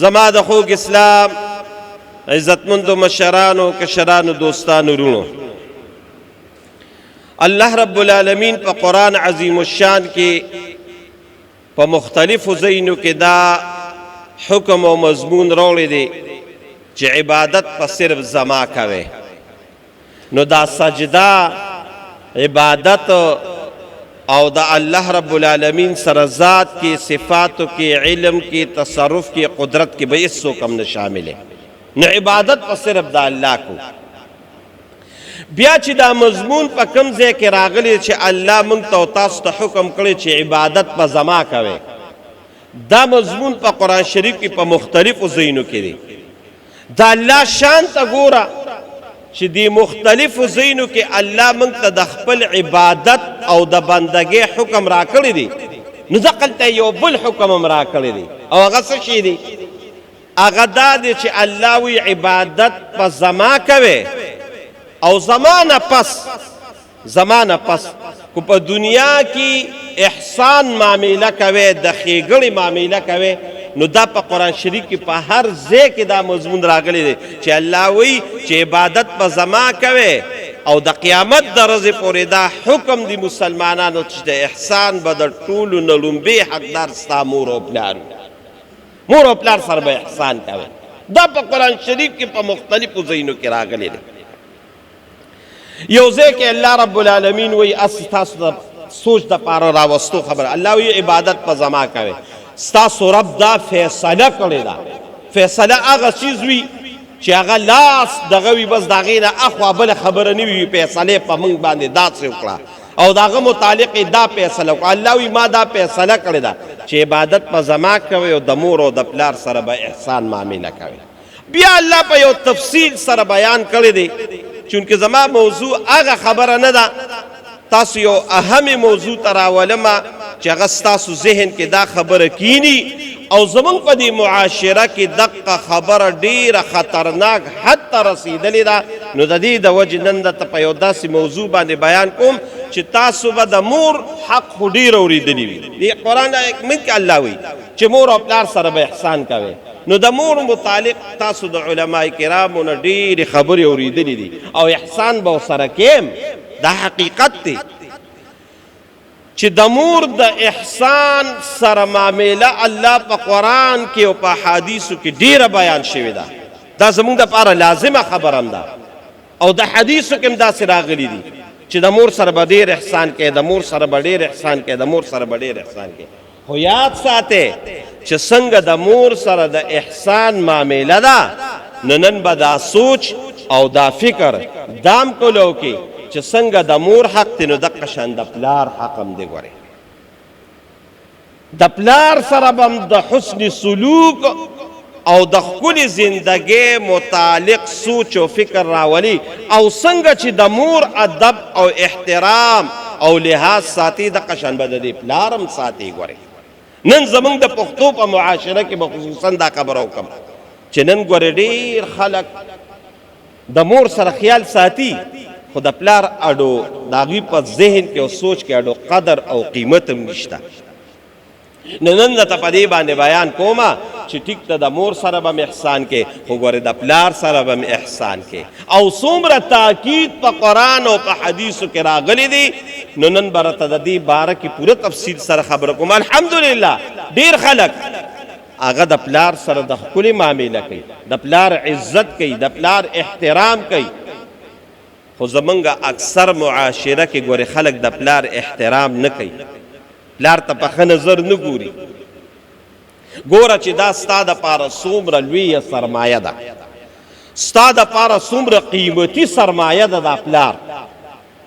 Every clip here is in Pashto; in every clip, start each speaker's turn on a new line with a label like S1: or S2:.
S1: زما د خوږ اسلام عزتمندو مشرانو کشرانو دوستانو رونو، الله رب العالمین په قرآن عظیم الشان کې په مختلفو ځایونو کې دا حکم او مضمون راوړی دی چې عبادت په صرف زما کوي. نو دا سجده عبادت او د الله رب العالمین سره ذات کې صفاتو کې علم کې تصرف کې قدرت کې به هیڅ څوک هم نه شامل. نو عبادت په صرف د الله کو. بیا چې دا مضمون په کوم ځای کې راغلی چې الله موږ ته او تاسو ته حکم کړی چې عبادت په زما کوئ، دا مضمون په قرآن شریف کې په مختلفو ځایونو کې دی. دا الله شان ته ګوره چې دی مختلفو ځایونو کې الله موږ ته د خپل عبادت او د بندګۍ حکم راکړی دی. نو دقلته یو بل حکم هم راکړی دی او هغه څه شی دی؟ هغه دا دی چې الله وی عبادت په زما کوئ او زمانه پس کو په دنیا کې احسان معامله کوي، د ښېګړې معامله کوي، نو دا په قرآن شریف کې په هر ځای کې دا مضمون راغلی دی چې الله وی چې عبادت په زما کوي او د قیامت د ورځې پورې دا حکم دی مسلمانانو چې د احسان به د ټولو نه لومبې حقدار ستا مور او پلار مور او پلار سره به احسان کوي. دا په قرآن شریف کې په مختلفو ځایونو کې راغلی دی. یو ځای کې الله رب العالمین وی تاسو د سوچ د پاره راوستو خبر الله وی عبادت په زما کوي. ستاسو رب دا فیصله کړې ده. فیصله هغه چیز وي چې هغه لاس دغه وي، بس د هغې نه اخوا بله خبره نه وي، فیصلې په موږ باندې داسې وکړه او د هغه متعلق دا فیصله وکړه. الله وی ما دا فیصله کړې ده چې عبادت په زما کوي او د مور او د پلار سره به احسان معامله کوي. بیا الله په یو تفصیل سره بیان کړی دی چونکه زما موضوع هغه خبره نه ده، تاسو یو اهم موضوع ته راولمه چې هغه ستاسو ذهن کې دا خبره کینی او زمونږ په دې معاشره کې دقه خبره ډیره خطرناک حد ته رسیدلې ده. نو د دې د وجې نن درته په یو داسې موضوع باندې بیان کوم چې تاسو به د مور حق خو ډېر اورېدلي وي. د قرآن حکمت کې الله وایي چې مور او پلار سره به احسان کوئ. نو د مور متعلق تاسو د علماء کرامو نه ډېرې خبرې اورېدلې دي او احسان به ورسره کیم. دا حقیقت دی چې د مور د احسان سره معامله الله په قرآن کې او په حدیثو کې ډیره بیان شوې ده. دا زموږ دپاره لازمه خبره هم ده او د حدیثو کې هم داسې راغلي دي چې د مور سره به ډېر احسان کوي، د مور سره به ډېر احسان کوي، د مور سره به ډېر احسان کوي. خو یاد ساتئ چې څنګه د مور سره د احسان معامله ده، نو نن به دا سوچ او دا فکر دام کولو کې چې څنګه د مور حق دی، نو دقه شان د پلار حق هم دی. ګورئ د پلار سره به هم د حسن سلوک او د ښکلې زندګۍ متعلق سوچ او فکر راولي او څنګه چې د مور ادب او احترام او لحاظ ساتي دقه شان به د دې پلار هم ساتي. ګورئ نن زمونږ د پښتو په معاشره کې به خصوصا دا خبره وکړم چې نن ګورئ ډېر خلک د مور سره خیال ساتي خو د پلار اډو د هغوی په ذهن کې او سوچ کې اډو قدر او قیمت هم نشته. نو نن درته په دې باندې بیان کومه چې ټیک ته د مور سره به م احسان کې، خو ګورې د پلار سره به م احسان کې. او څومره تاکید په قرآن او په حدیثو کې راغلی دی، نو نن به راته د دې باره کې پوره تفصیل سره خبره کوم. الحمدلله ډېر خلک هغه د پلار سره د ښکلې معامله کوي، د پلار عزت کوي، د پلار احترام کوي. خو زمونږ اکثر معاشره کې ګورې خلک د پلار احترام نه کوي، پلار ته په ښه نظر نه ګوري. ګوره چې دا ستا دپاره څومره لویه سرمایه ده، ستا دپاره څومره قیمتي سرمایه ده دا پلار.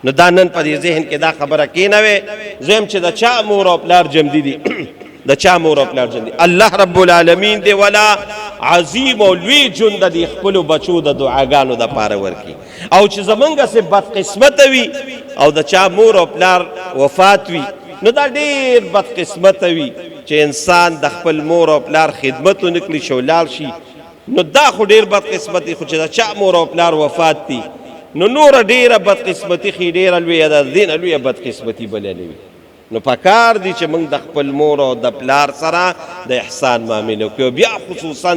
S1: نو دا نن په دې ذهن کې دا خبره کېنوې. زم چې د چا مور او پلار جمدي دي د چا مور او پلار جمدي الله رب العالمین دی ولا عظیم او لوی ژوند د خپلو بچو د دعاګانو دپاره ورکي. او چې زمونږ سې بدقسمته وي او د چا مور او پلار وفات وي، نو دا ډېر بدقسمته وي چې انسان د خپل مور او پلار خدمت ونه کړي شي ولاړ شي. نو دا خو ډېر بدقسمتي. خو چې د چا مور او پلار وفات دي، نو نوره ډېره بدقسمتي ښي، ډېره لویه ده، د دې نه لویه بدقسمتي بله نه وي. نو پکار دی چې موږ د خپل مور او د پلار سره د احسان معاملې وکړو. بیا خصوصا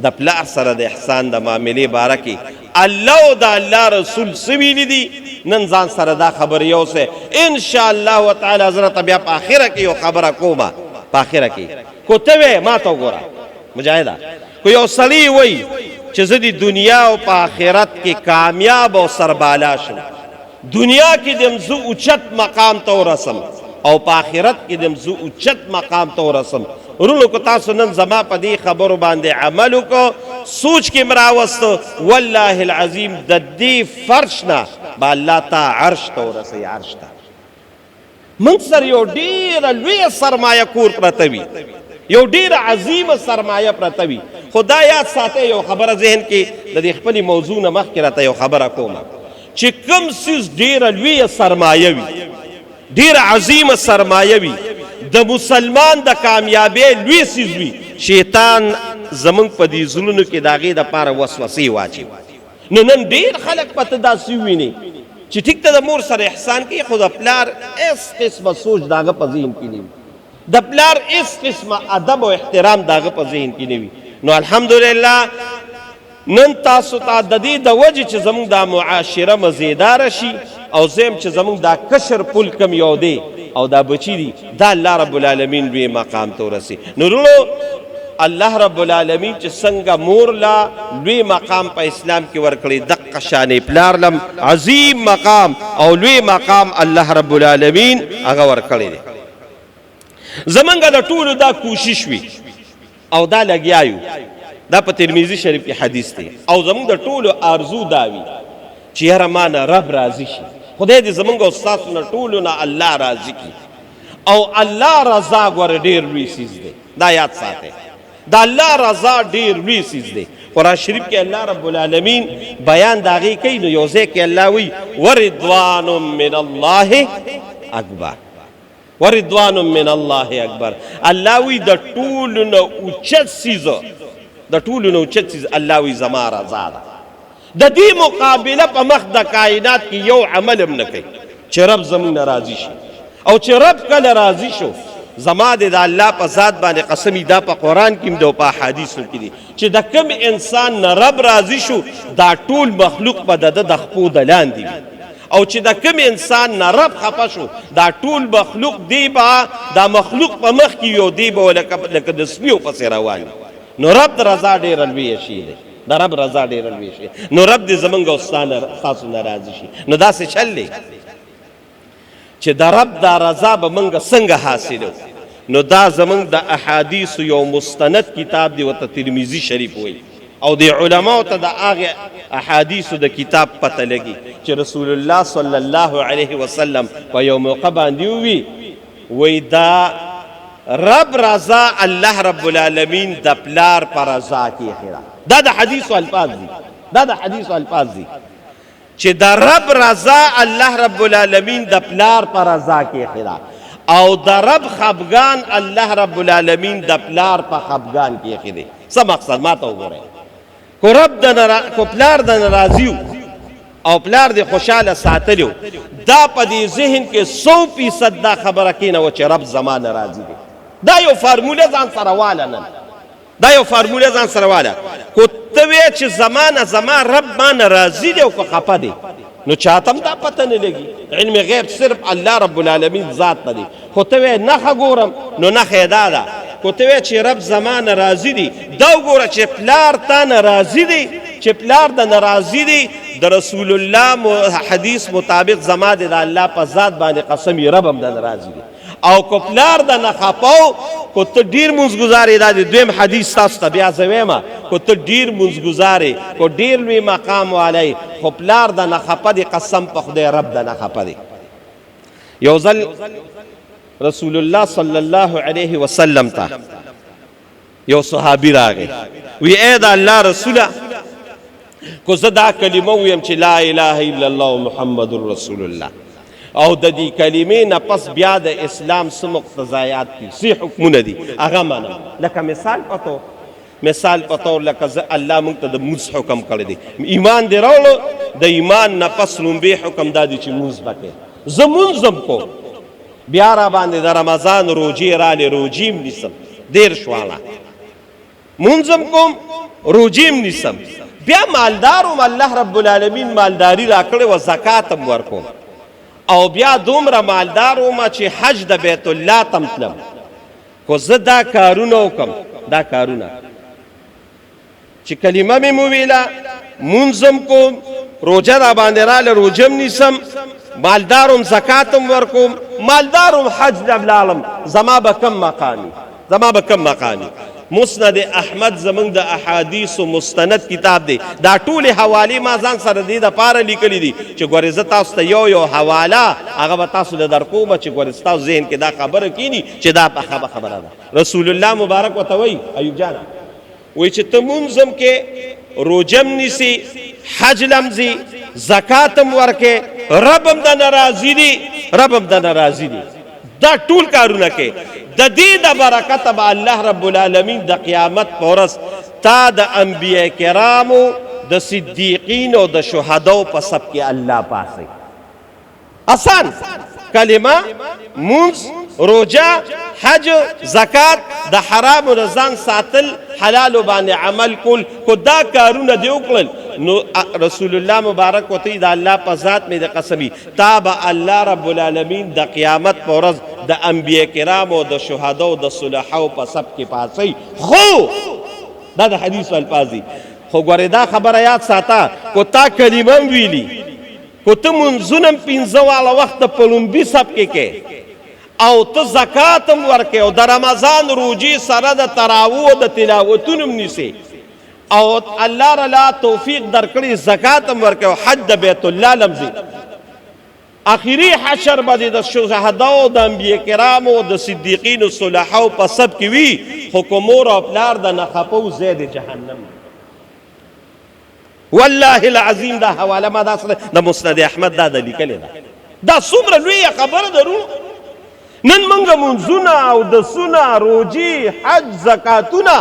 S1: د پلار سره د احسان د معاملې باره کې الله او د الله رسول څه ویلي دي نن ځان سره دا خبر یوسه. ان شاء الله تعالی حضرت بیا په اخره کې یو خبره کومه. په اخره کې کو ته وې ما ته وګوره مجاهده کو یو سړی وای چې زه د دنیا او په آخرت کې کامیاب او سربالا شم، دنیا کې دم زه اوچت مقام ته ورسم او په آخرت کې دم زه اوچت مقام ته ورسم. ورونو کو تاسو نن زما په دې خبرو باندې عمل وکړو، سوچ کې مراوستو والله العظیم د دې فرش نه به الله تا عرش ته ورسوي. عرش ته موږ سره یو ډېره لویه سرمایه کور پرته وي، یو ډېره عظیمه سرمایه پرته وي. خدا یاد ساتئ یو خبره ذهن کې د دې خپلې موضوع نه مخکې راته یو خبره کومه چې کوم څیز ډېره لویه سرمایه وي، ډېره عظیمه سرمایه وي، د مسلمان د کامیابۍ لوی څیز وي، شیطان زمونږ په دې زړونو کې د هغې دپاره وسوسې واچوي. نو نن ډېر خلک پته داسې وویني چې ټیک ته د مور سره احسان کوي خو د پلار هېڅ قسمه سوچ د هغه په ذهن کې نه وي، د پلار هېڅ قسمه ادب او احترام د هغه په ذهن کې نه وي. نو الحمدلله نن تاسو ته د دې د وجې چې زموږ دا معاشره مزیداره شي او زم چې زموږ دا کشر پل کم یو دی او دا بچی دي دا الله رب العالمین لوی مقام ته ورسي. نو رونو الله رب العالمین چې څنګه مور لا لوی مقام په اسلام کې ورکړي دقه شانې پلار لم عظیم مقام او لوی مقام الله رب العالمین هغه ورکړي دی. زمونږ د ټولو دا کوشش وي او دا لګیایو، دا په ترمذی شریف کې حدیث دی او زمونږ د ټولو آرزو دا وي چې یاره ما نه رب راضي شي، خدای دې زمونږ او ستاسو نه ټولو نه الله راضي کړي. او الله رضا ګوره ډېر لوی څیز دی، دا یاد ساتئ، دا الله رضا ډېر لوی څیز دی. قرآن شریف کې الله رب العالمین بیان د هغې کوي. نو یو ځای کې الله وایي ورضوان من الله اکبر، ورضوان من الله اکبر. الله وی د ټولو نه اوچت څیز، د ټولو نه اوچت څیز الله وی زما رضا ده. د دې مقابله په مخ د کائنات کې یو عمل هم نه کوي چې رب زموږ نه راضي شي. او چې رب کله راضي شو زما د الله په ذات باندې قسمی، دا په قرآن کې هم دی او په احادیثو کې دي چې د کوم انسان نه رب راضي شو دا ټول مخلوق به د ده د خپو د لاندې وي، او چې د کوم انسان نه رب خفه شو دا ټول مخلوق دی به دا مخلوق په مخ کې یو دی به لکه د سپیو پسې روان. نو رب د رضا ډېره لویه شی دی، د رب رضا ډېره لویه شی. نو رب دې زمونږ او ستاسو نه راضي شي. نو داسې چل دی چې د رب دا رضا به موږ څنګه حاصلو. نو دا زمونږ د احادیثو یو مستند کتاب دی ورته ترمذی شریف وایي او د علماو ته د هغې احادیثو د کتاب پته لګي چې رسول الله صلی الله علیه وسلم په یو موقع باندې وی دا رب رضا الله رب العالمین د پلار پر رضا کې اخره. دا د حدیثو الفاظ دي، دا د حدیثو الفاظ دي چې د رب رضا الله رب العالمین د پلار پر رضا کې اخره او د رب خفګان الله رب العالمین د پلار په خفګان کې اخره. څه مقصد ما ته وګورئ، کو پلار د ناراضیو او پلار د خوشاله ساتلو دا په دې ذهن کې 100% دا خبره کینه چې رب زما ناراضي دی. دا یو فارموله ځان سره واله، نن دا یو فارموله ځان سره واله. کو ته وې چې زما رب ما ناراضي دی او کو خفه دی نو چاته هم دا پته نه لګي. علم غیب صرف الله رب العالمین ذات ته دی. خو ته وې نښه ګورم نو نښه دا ده، کو ته وې چې رب زما ناراضي دی دا وګوره چې پلار تا ناراضي دی، چې پلار د ناراضي دی د رسول الله حدیث مطابق زما د الله په ذات باندې قسم رب هم د ناراضي دی. او کو پلار د نخپاو کو ته ډیر منځګزارې دا د دویم حدیث تاسو ته بیا زویمه کو ته ډیر منځګزارې کو ډیر لوی مقام والی خو پلار د نخپه دی قسم په خدای رب د نخپه دی. یو ځل رسول الله صلی الله علیه وسلم ته یو صحابي راغی وی اے د الله رسوله کو زه دا کلمه ویم چې لا اله الا الله محمد رسول الله او د دې کلمې نه پس بیا د اسلام څه مقتضیات دي، څه حکمونه دي هغه منم. لکه مثال په طور لکه الله موږ ته د مونځ حکم کړی دی، ایمان دې راوړو د ایمان نه پس لومبی حکم دا دی چې مونځ وکړې. زه مونځ هم کوم بیا را باندې د رمضان روجې رالې روجیم نیسم 13 واړه منځم کوم روجیم نیسم بیا مالدارم الله رب العالمین مالداری راکړې و زکات هم ورکوم او بیا دومره مالدارم چې حج د بیت الله ته تلم خو زه دا کارونه وکم دا کارونه چې کلمه مې وویله منځم کوم روجه را باندې راله روجه م نیسم مالدارم زکاتم ورکوم مالدارم حج ته لاړم زما به کم مقامی مسند احمد زمونږ د احادیثو مستند کتاب دی دا ټولې حوالې ما ځان سره دې دپاره لیکلي دي چې ګورې زه تاسو ته یو حواله هغه به تاسو له درکومه چې ګورې ستاسو ذهن کې دا خبره کینی چې دا پخه خبره ده رسول الله مبارک ورته وایي ایوب جانه وایي چې ته منځم کې روجه م نیسي حج لم ځي زکات هم ورکې رب هم د ناراضي دي دا ټول کارونه کې د دې د برکت به الله رب العالمین د قیامت په ورځ تا د انبیاء کرامو د صدیقینو د شهداو په صف کې الله پاسي آسان کلمه منځ روجه حج زکات د حرام رضان ساتل حلال باندې عمل کول کو دا کارونه دی وکړل نو رسول الله مبارک وته د الله په ذات مې د قسمی تا به الله رب العالمین د قیامت په ورځ د انبیاء کرامو د شهداو د صلحاو په سب کې پاسي خو دا د حدیث الفاظ دي خو ګوره دا خبره یاد ساته کو تا کلمه ویلی کو ته منځونه پنځه واله وخت په لومبي سب کې او ته زکات هم ورکې او د رمضان روجي سره د تراویح د تلاوتونه هم نیسې او الله رلا توفیق درکړي زکات هم ورکې او حج د بیت الله لمزي اخیری حشر باندې د شهداو د انبیاء کرامو د صدیقینو صلحاو په سب کې وي خو کومور او پلار د نخپو زید جهنم والله العظیم دا حواله ما د مسند احمد دا لیکل دا څومره لوی خبره درو نن منګه منځونه او د سونه روجي حج زکاتونه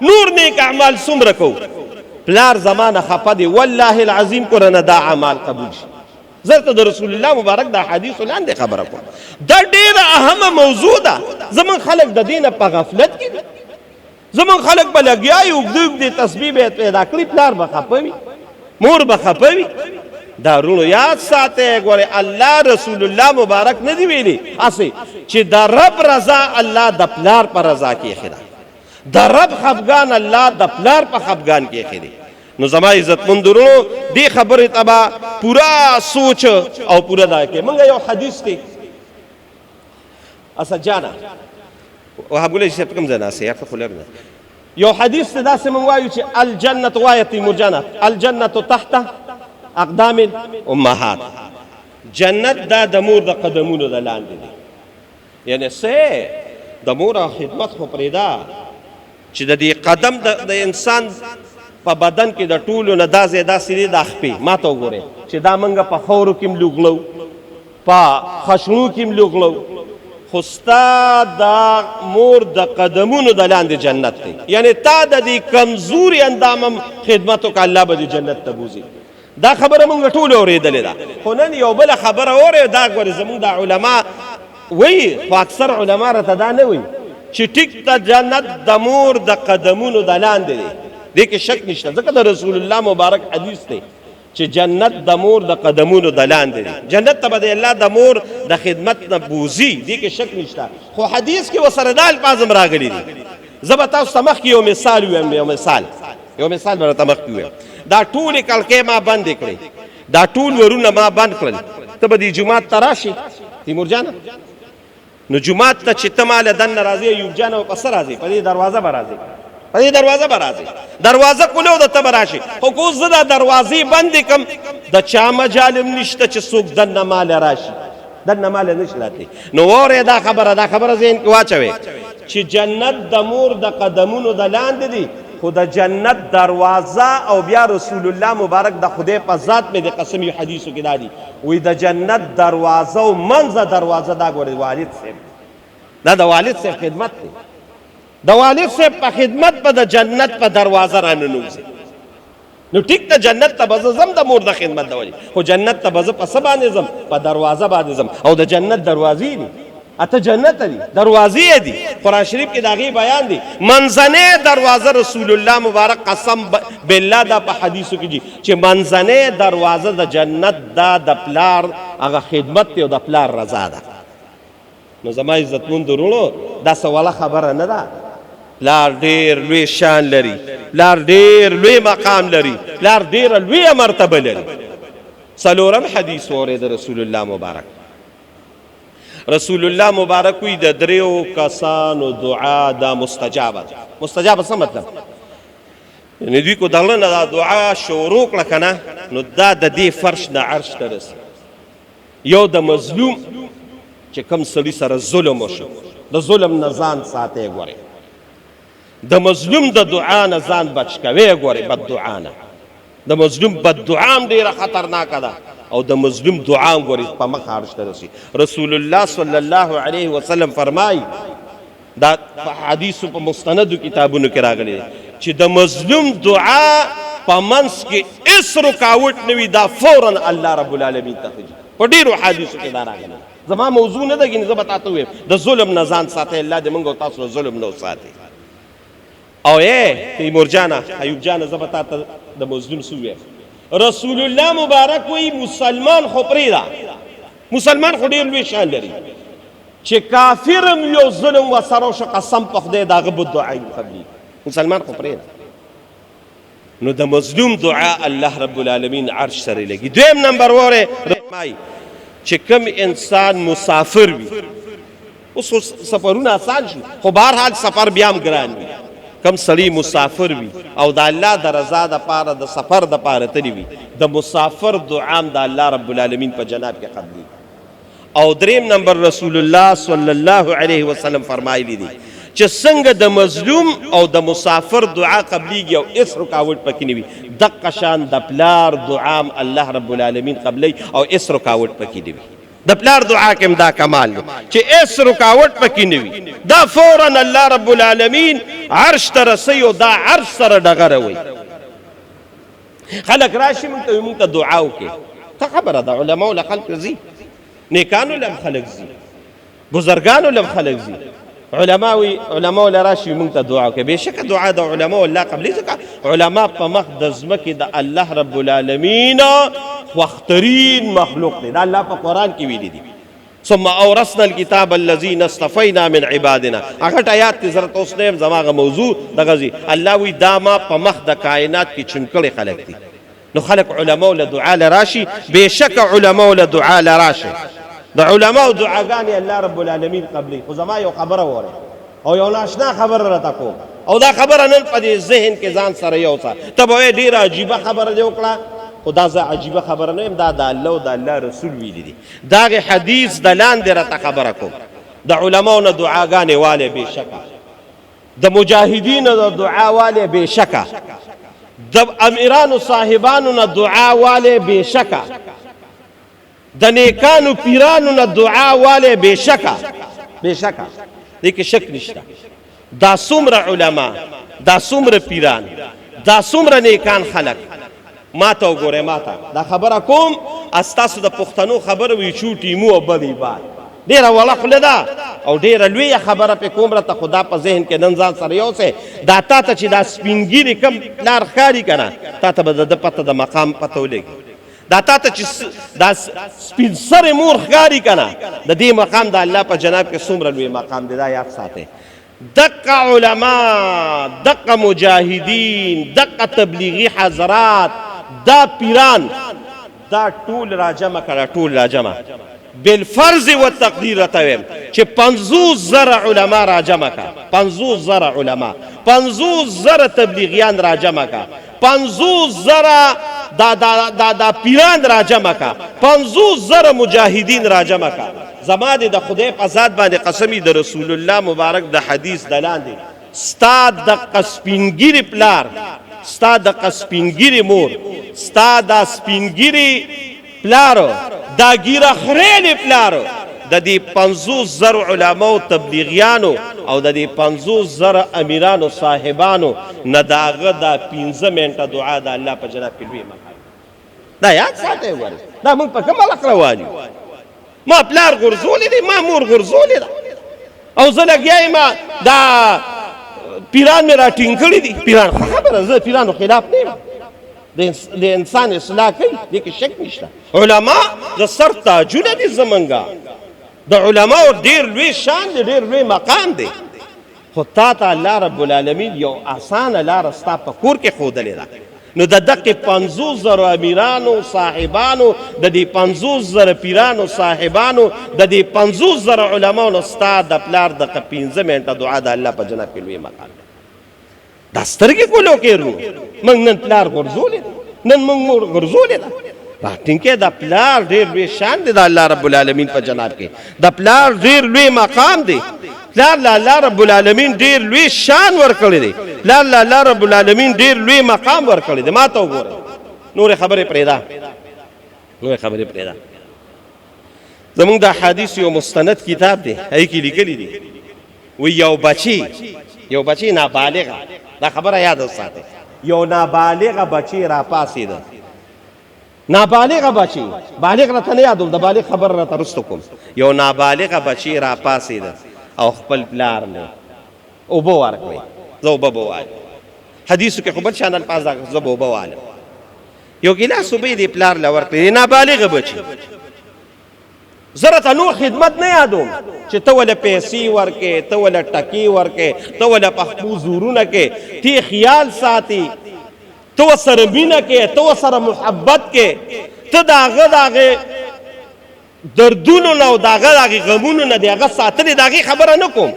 S1: نور نیک اعمال څومره کو پلار زمانه خپه دی والله العظیم قرآن دا اعمال قبول شي زرته د رسول الله مبارک دا حدیث لاندې خبره کوم دا ډیره اهمه موضوع ده زمون خلک د دینه په غفلت کې زمون خلک په لګیاي وګدو تسبیح به پیدا کړی پلار به خپوي مور به خپوي دا رونو یاد ساته ګوره الله رسول الله مبارک نه دی ویلي اسی چې د رب رضا الله د پلار پر رضا کې خدا د رب خفغان الله د پلار په خفغان کې خدي نو زما عزت مندرو دی خبره تبا پورا سوچ او پورا دا کې منګه یو حدیث دی اسا جانا وهقول شي کوم ځنا سي اخ خلرنا یو حدیث دا سم وایو چې الجنه وایتی مرجانه الجنه تحت اقدام الامهات جنت دا د مور د قدمونو د لاندې دی یعنی سه د مور خدمت خو پرېدا چې د دې قدم د انسان په بدن کې د ټولو نه دا زیاده سری د خپې ما ته وګوره چې دا منګه په خورو کې لوګلو په خشنو کې لوګلو خوستا دا مور د قدمونو د لاندې جنت دی یعنی تا د دې کمزوري اندامم خدمتو ک الله به جنت ته بوزي دا خبره مونږ ټول اورېدلې ده خو نن یو بل خبره اورې دا ګورې زمونږ د علما وایي خو اکثر علما راته دا نه وایي چې ټیک ته جنت د مور د قدمونو د لاندې دی دې کې شک نشته ځکه د رسول الله مبارک حدیث دی چې جنت د مور د قدمونو د لاندې دی جنت ته به د الله د مور د خدمت نه بوزي دې کې شک نشته خو حدیث کې وسره دا الفاظ هم راغلي دي زه به تاسو ته مخکې یو مثال ویم یو مثال به راته مخکې ویم دا ټول کلکې ما بند کړې دا ټول ورونه ما بند کړل ته به دې جمعات ته راشي تیمور جان نو جمعات ته چې ته مال دن راځي ایوب جان او پس راځي په دې دروازه به راځي دروازه کولو د ته به راشي خو کو زه دا دروازې بندې کم د چا مجالم نشته چې څوک دننه مال راشي دننه مال نشي راتی نو وره دا خبره ذهن کې واچوي چې جنت د مور د قدمونو د لاندې دی خو د جنت دروازه او بیا رسول الله مبارک د خدای په ذات مې د قسمی حدیثو کې دادی وی د جنت دروازه او منځه دروازه دا ګورې والد صاحب دا د والد صاحب خدمت دی د والد صاحب په خدمت په د جنت په دروازه راننوځي نو ټیک ته جنت ته به زم د مور د خدمت د وجې خو جنت ته به زه په څه باندې ځم په دروازه باندې ځم او د جنت دروازې دي اته جنت دی دروازې دي قرآن شریف کې داغي بیان دي منځنۍ دروازه رسول الله مبارک قسم بالله دا په حدیثو کې دي چې منځنۍ دروازه د جنت دا د پلار هغه خدمت دی او د پلار رضا ده نو زما عزتمند ورونو دا سواله خبره نه ده پلار ډیر لوی شان لري پلار ډیر لوی مقام لري پلار ډیر لوی مرتبه لري څلورم حدیث اورید رسول الله مبارک رسول الله مبارک وی د دریو کسانو دعا دا مستجابه څه مطلب یعنی دوی کو دغله نه دا دعا شروع کړه کنه نو دا د دې فرش نه عرش ته رسي یو د مظلوم چې کم سړي سره ظلم وشو د ظلم نه ځان ساتي ګوري د مظلوم د دعا نه ځان بچ کوي ګوري بد دعا نه د مظلوم بد دعا هم ډیره خطرناکه ده او د مظلوم دعا هم ګوري په مخ عرش ته رسي رسول الله صلی الله علیه وسلم فرمایي دا په حدیثو په مستندو کتابونو کې راغلی چې د مظلوم دعا په منځ کې هیڅ رکاوټ نه وي دا فورا الله رب العالمین ته خجي په ډیرو حدیثو کې دا راغلی زما موضوع نه ده ګینې زه به تاته ویم د ظلم نه ځان ساتئ الله دې موږ او تاسو ظلم نه وساتي او تیمور جانه ایوب جانه زه به تاته د مظلوم څه ویم رسول الله مبارک وی مسلمان خو پریدا مسلمان خو ډیر لوی شان لري چې کافرم یو ظلم وسره شو قسم په خدای داغه بد دعای قبلی مسلمان خو پریدا نو د مظلوم دعا الله رب العالمین عرش سره لګي دویم نمبر وره چې کوم انسان مسافر وي اوس سفرونه آسان شي خو بهر حال سفر بیا هم ګران وي کم سړی مسافر وي او د الله د رضا د پاره د سفر د پاره تللی وي د مسافر دعام د الله رب العالمین په جناب کې قبلي او دریم نمبر رسول الله صلی الله علیه وسلم فرمایلی دي چې څنګه د مظلوم او د مسافر دعا قبلیږي او هیڅ رکاوټ پکې نه وي دقه شان د پلار دعام الله رب العالمین قبلی او هیڅ رکاوټ پکې نه وي د پلار دعا کې دا کمال دی چې هیڅ رکاوټ پکې نه وي دا فورا الله رب العالمین عرش ته رسي او دا عرش سره ډغروي خلک راشي موږ ته دعا وکړي ته خبره ده علماو له خلک ځي نیکانو له خلک ځي بزرګانو له خلک ځي علماو له راشي موږ ته دعا وکړي بېشکه دعا د علماو الله قبلي ځکه علما په مخ د ځمکې د الله رب العالمین خوښترین مخلوق دی دا الله په قرآن کې ویلي دي ثم اورثنا الكتاب الذين اصطفينا من عبادنا هغه آیات کې ضرورت اوس نه زماغه موضوع دغه زی الله وی دا ما په مخ د کائنات کې چونکړي خلق دي نو خلق علماء له دعا لراشي بشک علماء له دعا لراشي د علماء دعاګانې الله رب العالمین قبلي خو زما یو خبره وره او یو ناشنا خبره راته کوم او دا خبره نن په ذهن کې ځان سره یو څه ته به ډیره عجیبه خبره دی وکړه خدا زه عجیبه خبره نه یم دا د الله او د الله رسول ویلي دي دغه حدیث د لاندې راته خبره کوم د علماو نه دعاګانې والی بېشکه د مجاهدینو د دعا والی بېشکه د امیرانو صاحبانو نه دعا والی بېشکه د نیکانو پیرانو نه دعا والی بېشکه دې کې شک نشته دا څومره علما دا څومره پیران دا څومره نیکان خلک ما ته وګورئ ما ته دا خبره کوم ستاسو د پښتنو خبره وي چوټي مو او بدی باد ډېره وړه خوله ده او ډېره لویه خبره پې کوم راته خو دا په ذهن کې نن ځان سره یوسئ دا تا ته چې دا سپین ګیري کم پلار ښکاري که نه تا ته به د ده پته د مقام پته ولګي دا تا ته چې دا سپین سرې مور ښکاري که نه د دې مقام د الله په جناب کې څومره لوی مقام دی دا یاد ساتئ دقه علما دقه مجاهدین دقه تبلیغي حضرات دا پیران دا ټول راجمع کړه ټول راجمع بالفرض و تقدیر راته ویم چې 50,000 علما راجمع کړه 50,000 علما 50,000 تبلیغیان راجمع کړه 50,000 دا پیران راجمع کړه 50,000 مجاهدین راجمع کړه زما د خدای په ذات باندې قسمی د رسول الله مبارک د حدیث دلاندې ستا د قسپینګری پلار ستا د قسپینګری مور ستا د سپینګری پلارو دا ګیره خریل پلارو د دې 50,000 علماو تبلیغیانو او د دې 50,000 امیرانو صاحبانو نه داغه دا 15 منټه دعا د الله په جناب کې لوی مقام دا یاد ساتئ ور دا موږ په کومه لک روان یو ما پلار غرزولې دی، ما مور غرزولې ده، او زه لګیا یم دا پیران مې را ټینګ کړي دي. پیران خبره، زه پیرانو خلاف نه یم، د انسان اصلاح کوي، دې کې شک نشته. علما د سر تاجونه دي زمونږه، د علماو ډېر لوی شان دی، ډېر لوی مقام دی. خو تا ته الله رب العالمین یو اسانه لاره ستا په کور کې ښودلې ده. نو د دقې 50,000 امیرانو صاحبانو، د دې 50,000 پیرانو صاحبانو، د دې 50,000 علماو نه ستا د پلار دغه 15 منټه دعا د الله په جنت کې لوی مقام دی. دا سترګې کولو کې رو موږ نن پلار غورځولې ده، نن موږ مور غورځولې ده. ټینګې د پلار ډېر لوی شان دی د الله رب العالمین په جناب کې، د پلار ډېر لوی مقام دی. پلار له الله رب العالمین ډېر لوی شان ورکړی دی، پلار له الله رب العالمین ډېر لوی مقام ورکړی دی. ما ته وګوره، نورې خبرې پرېږده، نورې خبرې پرېږده. زمونږ د احادیث یو مستند کتاب دی، هغې کې لیکلي دي وی یو بچی نابالغه، دا خبره یاد وساتئ، یو نابالغه بچی راپاڅېده. نابالغه بچی، بالغ راته نه یادوم، د بالغ خبر راته رسته کوم. یو نابالغه بچی راپاڅېده او خپل پلار نه اوبه ورکړې. زه اوبه به وایم، حدیثو کې خو بل شان الفاظ راغلي، زه به اوبه وایم. یو ګیلاس اوبه دې پلار له ورکړې، نابالغه بچی. زه راته نور خدمت نه یادوم چې ته ولې پیسې ورکې، ته ولې ټکې ورکې، ته ولې په خپلو زورونه کې تی خیال ساتي، ته ورسره مینه کې، ته ورسره محبت کې، ته د هغه دردونو نه او د هغه غمونو نه د هغه ساتنې د هغې خبره نه کوم.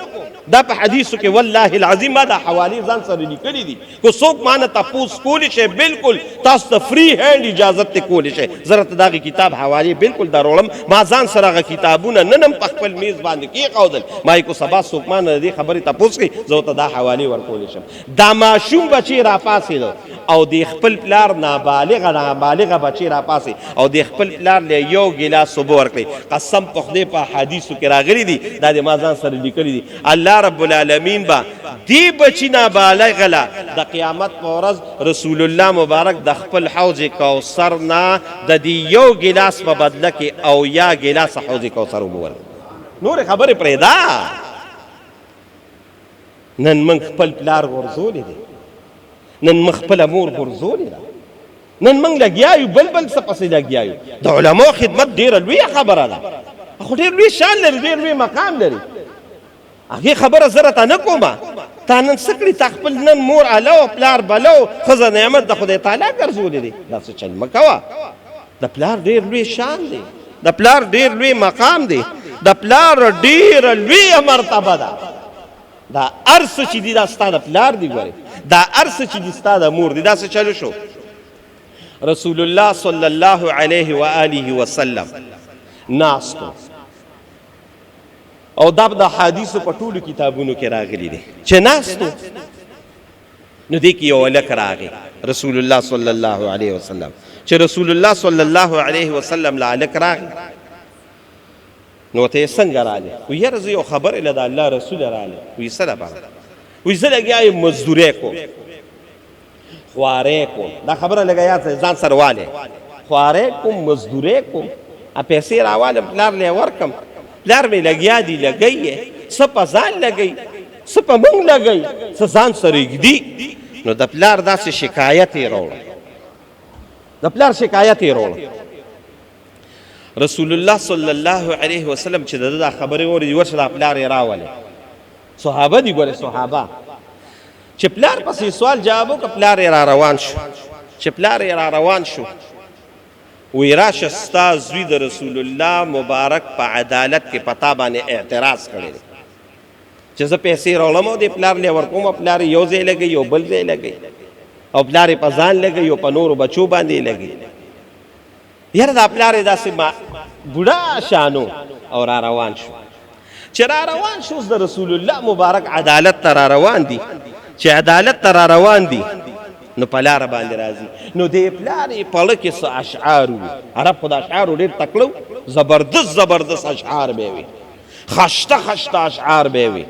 S1: دا په حدیثو کې والله العظیم ما دا حوالې ځان سره لیکلي دي. که څوک ما نه تپوس کولی شي، بالکل تاسو ته فری هینډ اجازت ته کولی شي. زه راته د هغې کتاب حوالې بالکل دروړم. ما ځان سره هغه کتابونه نن هم په خپل میز باندې کېښودل. ما یې کو سبا څوک ما نه د دې خبرې تپوس کوي، زه ورته دا حوالې ورکولی شم. دا ماشوم بچی راپاڅېده او د خپل پلار نابالغه بچی راپاڅې او د خپل پلار له یو ګیلاس اوبه ورکړې. قسم په خدای په حدیثو کې راغلي دي، دا د ما ځان سره لیکلي دي. الله رب العالمین با دی بچی نابالغه له د قیامت په ورځ رسول الله مبارک د خپل حوض کوثر نه د دې یو ګیلاس په بدله کې او یا ګیلاس حوض کوثر اوبه ورکړي. نورې خبرې پرېږده. نن موږ خپل پلار غورځولی دی، نن موږ خپله مور غورځولې ده، نن موږ لګیا یو بل څه پسې لګیا یو. د علماو خدمت ډېره لویه خبره ده، خو ډېر لوی شان لري، ډېر لوی مقام لري. هغې خبره زه راته نه کومه. تا نن څه کړي؟ تا خپل نن مور الو پلار بلو، ښځه نعمت د خدای تعالی ګرځولې دی. دا څه چل مه کوه. د پلار ډېر لوی شان دی، د پلار ډېر لوی مقام دی، د پلار ډېره لویه مرتبه ده. دا هر څه چې دي دا ستا د پلار دی. ګورې دا هر څه چې دي ستا د مور دی. دا څه چلو شو؟ رسول الله صلی الله علیه و آله وسلم ناستو او دا د حدیثو په ټولو کتابونو کې راغلی دی چې ناستو نو دې کې یو هلک راغی رسول الله صلی الله علیه وسلم. چې رسول الله صلی الله علیه وسلم له هلک راغی نو ته یې څنګه راغلی؟ وی یاره زه یو خبرې له د الله رسول راغلی. وی څه لپاره؟ وی زه لګیا یم مزدورۍ کوم، خوارۍ کوم. دا خبره لږه یاد ځان سره والې، خوارۍ کوم، مزدورۍ کوم، پیسې راوالم پلار له یې ورکم. پلار مې لګیا دی، لګی یې څه په ځان لګی، څه په موږ لګی، څه ځان سره ږدي. نو د پلار داسې شکایت یې راوړه، د پلار شکایت یې راوړه. رسول الله صلی الله علیه وسلم چې د دا خبرې اوري ورشه دا پلار یې راولې. صحابه دي ګورې، صحابه چې پلار پسې سوال جواب وکړه، پلار یې را روان شو. چې پلار یې را روان شو وی راشه ستا زوی د رسول الله مبارک په عدالت کې پتا باندې اعتراض کړی دی چې زه پیسې راوړم او د پلار له ورکوم، او پلار یو ځای لګي یو بل ځای لګي، او پلار په ځان لګي یو په نورو بچو باندې لګي. یاره دا پلار یې داسې بوډا شانو او را روان شو. چې را روان شو د رسول الله مبارک عدالت ته را روان دي. چې عدالت ته را روان دي نو په لاره باندې راځي. نو د پلار یې پړه کې څه اشعار وي. عرب خو د اشعارو ډېر تکړه، زبردست اشعار به وي، خشته اشعار به وي.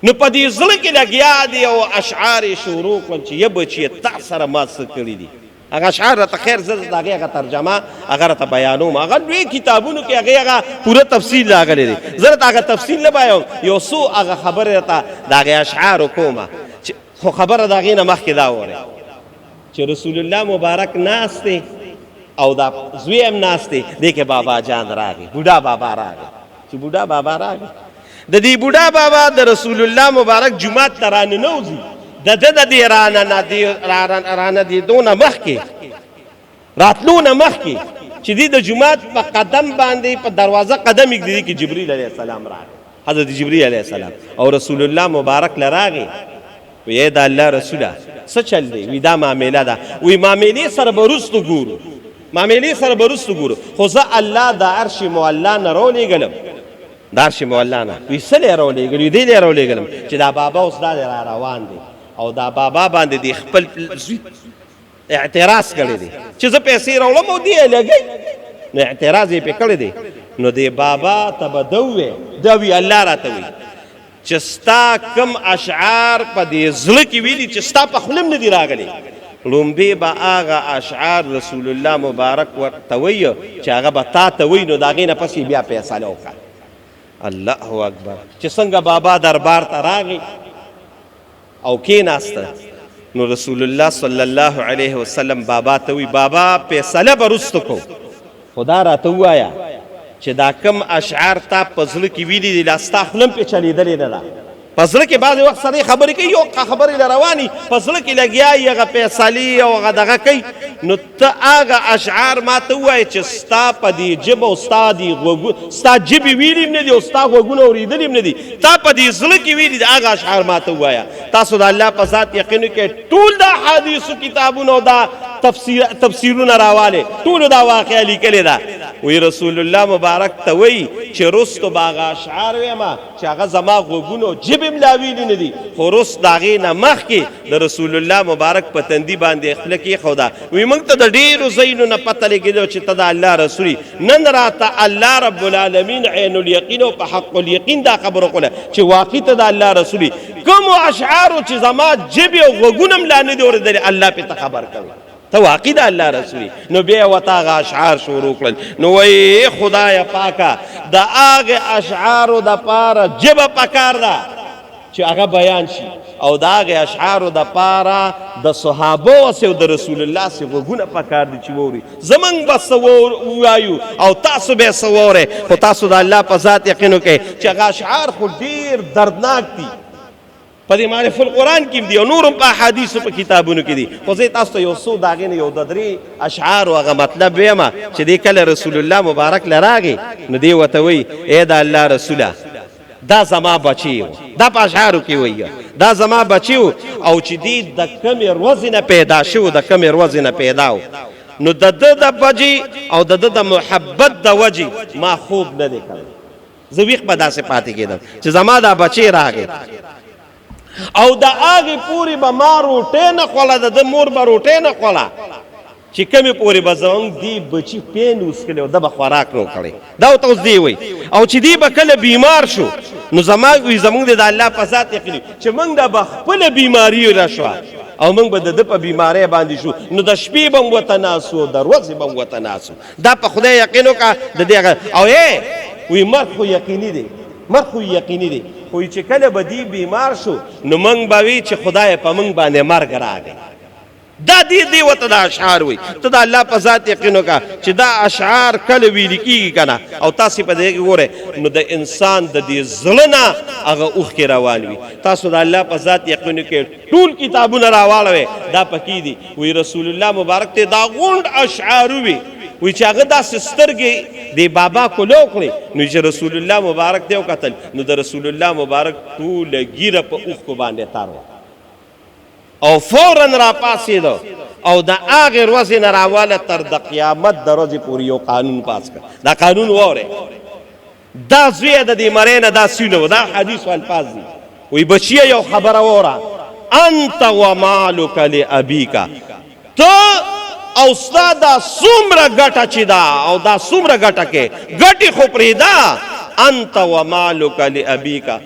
S1: نو په دې زړه کې لګیا دی او اشعار یې شروع کړل چې یه بچیه تا سره ما څه کړي دي، هغه اشعار ته خیر زه د هغې هغه ترجمه هغه راته بیانوم هغه لوی کتابونو کې هغه پوره تفصیل راغلی دی زه راته هغه تفصیل نه بیانوم یو څو هغه خبرې راته د هغې اشعارو کومه خو خبره د هغې نه مخکې دا وره چې رسول الله مبارک ناست دی او دا زوی هم ناست دی دی کې بابا جان راغی بوډا بابا راغی چې بوډا بابا راغی د دې بوډا بابا د رسول الله مبارک جومات ته راننوځي د ده د دې راننېدو نه مخکې راتلو نه مخکې چې دی د جومات په قدم باندې په دروازه قدم ایږدي کې جبریل علیه السلام راغی حضرت جبریل علیه السلام او رسول الله مبارک له راغی وی د الله رسوله څه چل دی وی دا معامله ده وی معاملې سره به وروستو ګورو معاملې سره به وروستو ګورو خو زه الله د عرش معلا نه راولېږلم د عرش معلا نه وی څه لی راولېږلم دې لی راولېږلم چې دا بابا اوس دا دی را روان دی او دا بابا باندې دی خپل زوی اعتراض کړی دی چې زه پیسې راوړم او دی یې لګوي نو اعتراض یې پرې کړی دی نو دی بابا ته به ده ووې ده وي الله راته وي چې ستا کم اشعار په دې زړه کې ویلي چې ستا په خوله هم نه دي راغلي لومبې به هغه اشعار رسول الله مبارک ورته وایي چې هغه به تا ته وایي نو د هغې نه پسې بیا فیصله وکړه الله اکبر چې څنګه بابا دربار ته راغی او کېناسته نو رسول الله صلی الله علیه وسلم بابا ته وی بابا فیصله به وروسته کوو خو دا راته ووایه چې دا کم اشعار تا په زړه کې ویلي دي لا ستا خوله هم پرې چلېدلې نه ده په زړه کې بعضې وخت سړی خبرې کوي یو خبرې له رواني په زړه کې لګیا یي هغه فیصلې او هغه دغه کوي نو ته هغه اشعار ما ته ووایې چې ستا په دې ژبه او ستا ستا ژبې ویلي هم نه دي او ستا غوږونه اورېدلي هم نه دي تا په دې زړه کې ویلي دي هغه اشعار ما ته ووایه تاسو د الله په ذات یقین وکړئ ټول دا حدیثو کتابونه او دا تفسیرونه راواله ټولو دا واقعه لیکلې ده وی رسول الله مبارک ته وی چې رستو به هغه اشعار ویمه چې هغه زما غوږونو ژبې هم لا ویلي نه دي خو رست د هغې نه مخکې د رسول الله مبارک په تندي باندې خوله کېښوده وی موږ ته د ډېرو ځایونو نه پته لګېدو چې ته د الله رسول نن راته الله رب العالمین عین الیقین او په حق الیقین دا خبره وکړه چې واقع ته د الله رسول کومو اشعارو چې زما ژبې او غوږونه هم لا نه دي اورېدلې الله پې ته خبر کوي ته واقع د الله رسولي نو بیا ورته هغه اشعار شروع کړل نو وایي خدایه پاکه د هغې اشعارو دپاره ژبه پکار ده چې هغه بیان شي او د هغې اشعارو دپاره د صحابو هسې او د رسول الله هسې غوږونه پکار دي چې واوري زموږ به څه ووایو او تاسو به یې څه واورئ خو تاسو د الله په ذات یقین وکړئ چې هغه اشعار خو ډېر دردناک دي په دې معرف القرآن کې دي او نور هم په احادیثو په کتابونو کې دي خو زه تاسو ته یو څو د هغې نه یو د درې اشعارو هغه مطلب ویمه چې دی کله رسول الله مبارک له راغی نو دی ورته وایي ای د الله رسوله دا زما بچی و دا په اشعارو کې وایي دا زما بچی و او چې دی د کمې ورځې نه پیدا شو د کمې ورځې نه پیدا و نو د ده د بجې او د ده د محبت د وجې ما خوب نه دی کړی زه ویښ به داسې پاتې کېدم چې زما دا بچی راغی او د هغې پورې به ما روټۍ نه خوړه د ده مور به روټۍ نه خوړه چې کمې پورې به زموږ دې بچي پین وڅښلی او ده به خوراک نو کړی دا ورته اوس دی وایي او چې دی به کله بیمار شو نو زموږ د الله په ذات یقین چې موږ د به خپله بیماري را شوه او موږ به د ده په بیمارۍ باندې شو نو د شپې به هم ورته ناست و د ورځې به هم ورته ناست و دا په خدای یقین وکړه د دې او وایي مرګ خو یقیني دی مرګ خو یقیني دی خو چې کله به دی بیمار شو نو موږ به وي چې خدای په موږ باندې مرګ راغی دا دی ورته دا اشعار وایي ته د الله په ذات یقین وکړه چې دا اشعار کله ویلي کېږي که نه او تاسې په دې کې ګورئ نو د انسان د دې زړه نه هغه اوښکې روان وي تاسو د الله په ذات یقین وکړئ ټول کتابونه راواړوئ دا پکې دي وایي رسول الله مبارک ته دا غونډ اشعار وي وی چې هغه داسې سترګې د بابا کولو کړې نو چې رسول الله مبارک دی وکتل نو د رسول الله مبارک ټوله ګیره په اوښکو باندې تار او فورا را پاسېده او د هغې ورځې نه راواله تر د قیامت د ورځې پورې یو قانون پاس کړ دا قانون واورئ دا زوی د دې مرۍ نه دا سوی نه و دا حدیثو الفاظ دي وی بچیه یو خبره واوره انت و مالک لابیکا ته او ستا دا څومره ګټه چې ده او دا څومره ګټه کې ګټې خو پرېږده انت و مالک لابیکا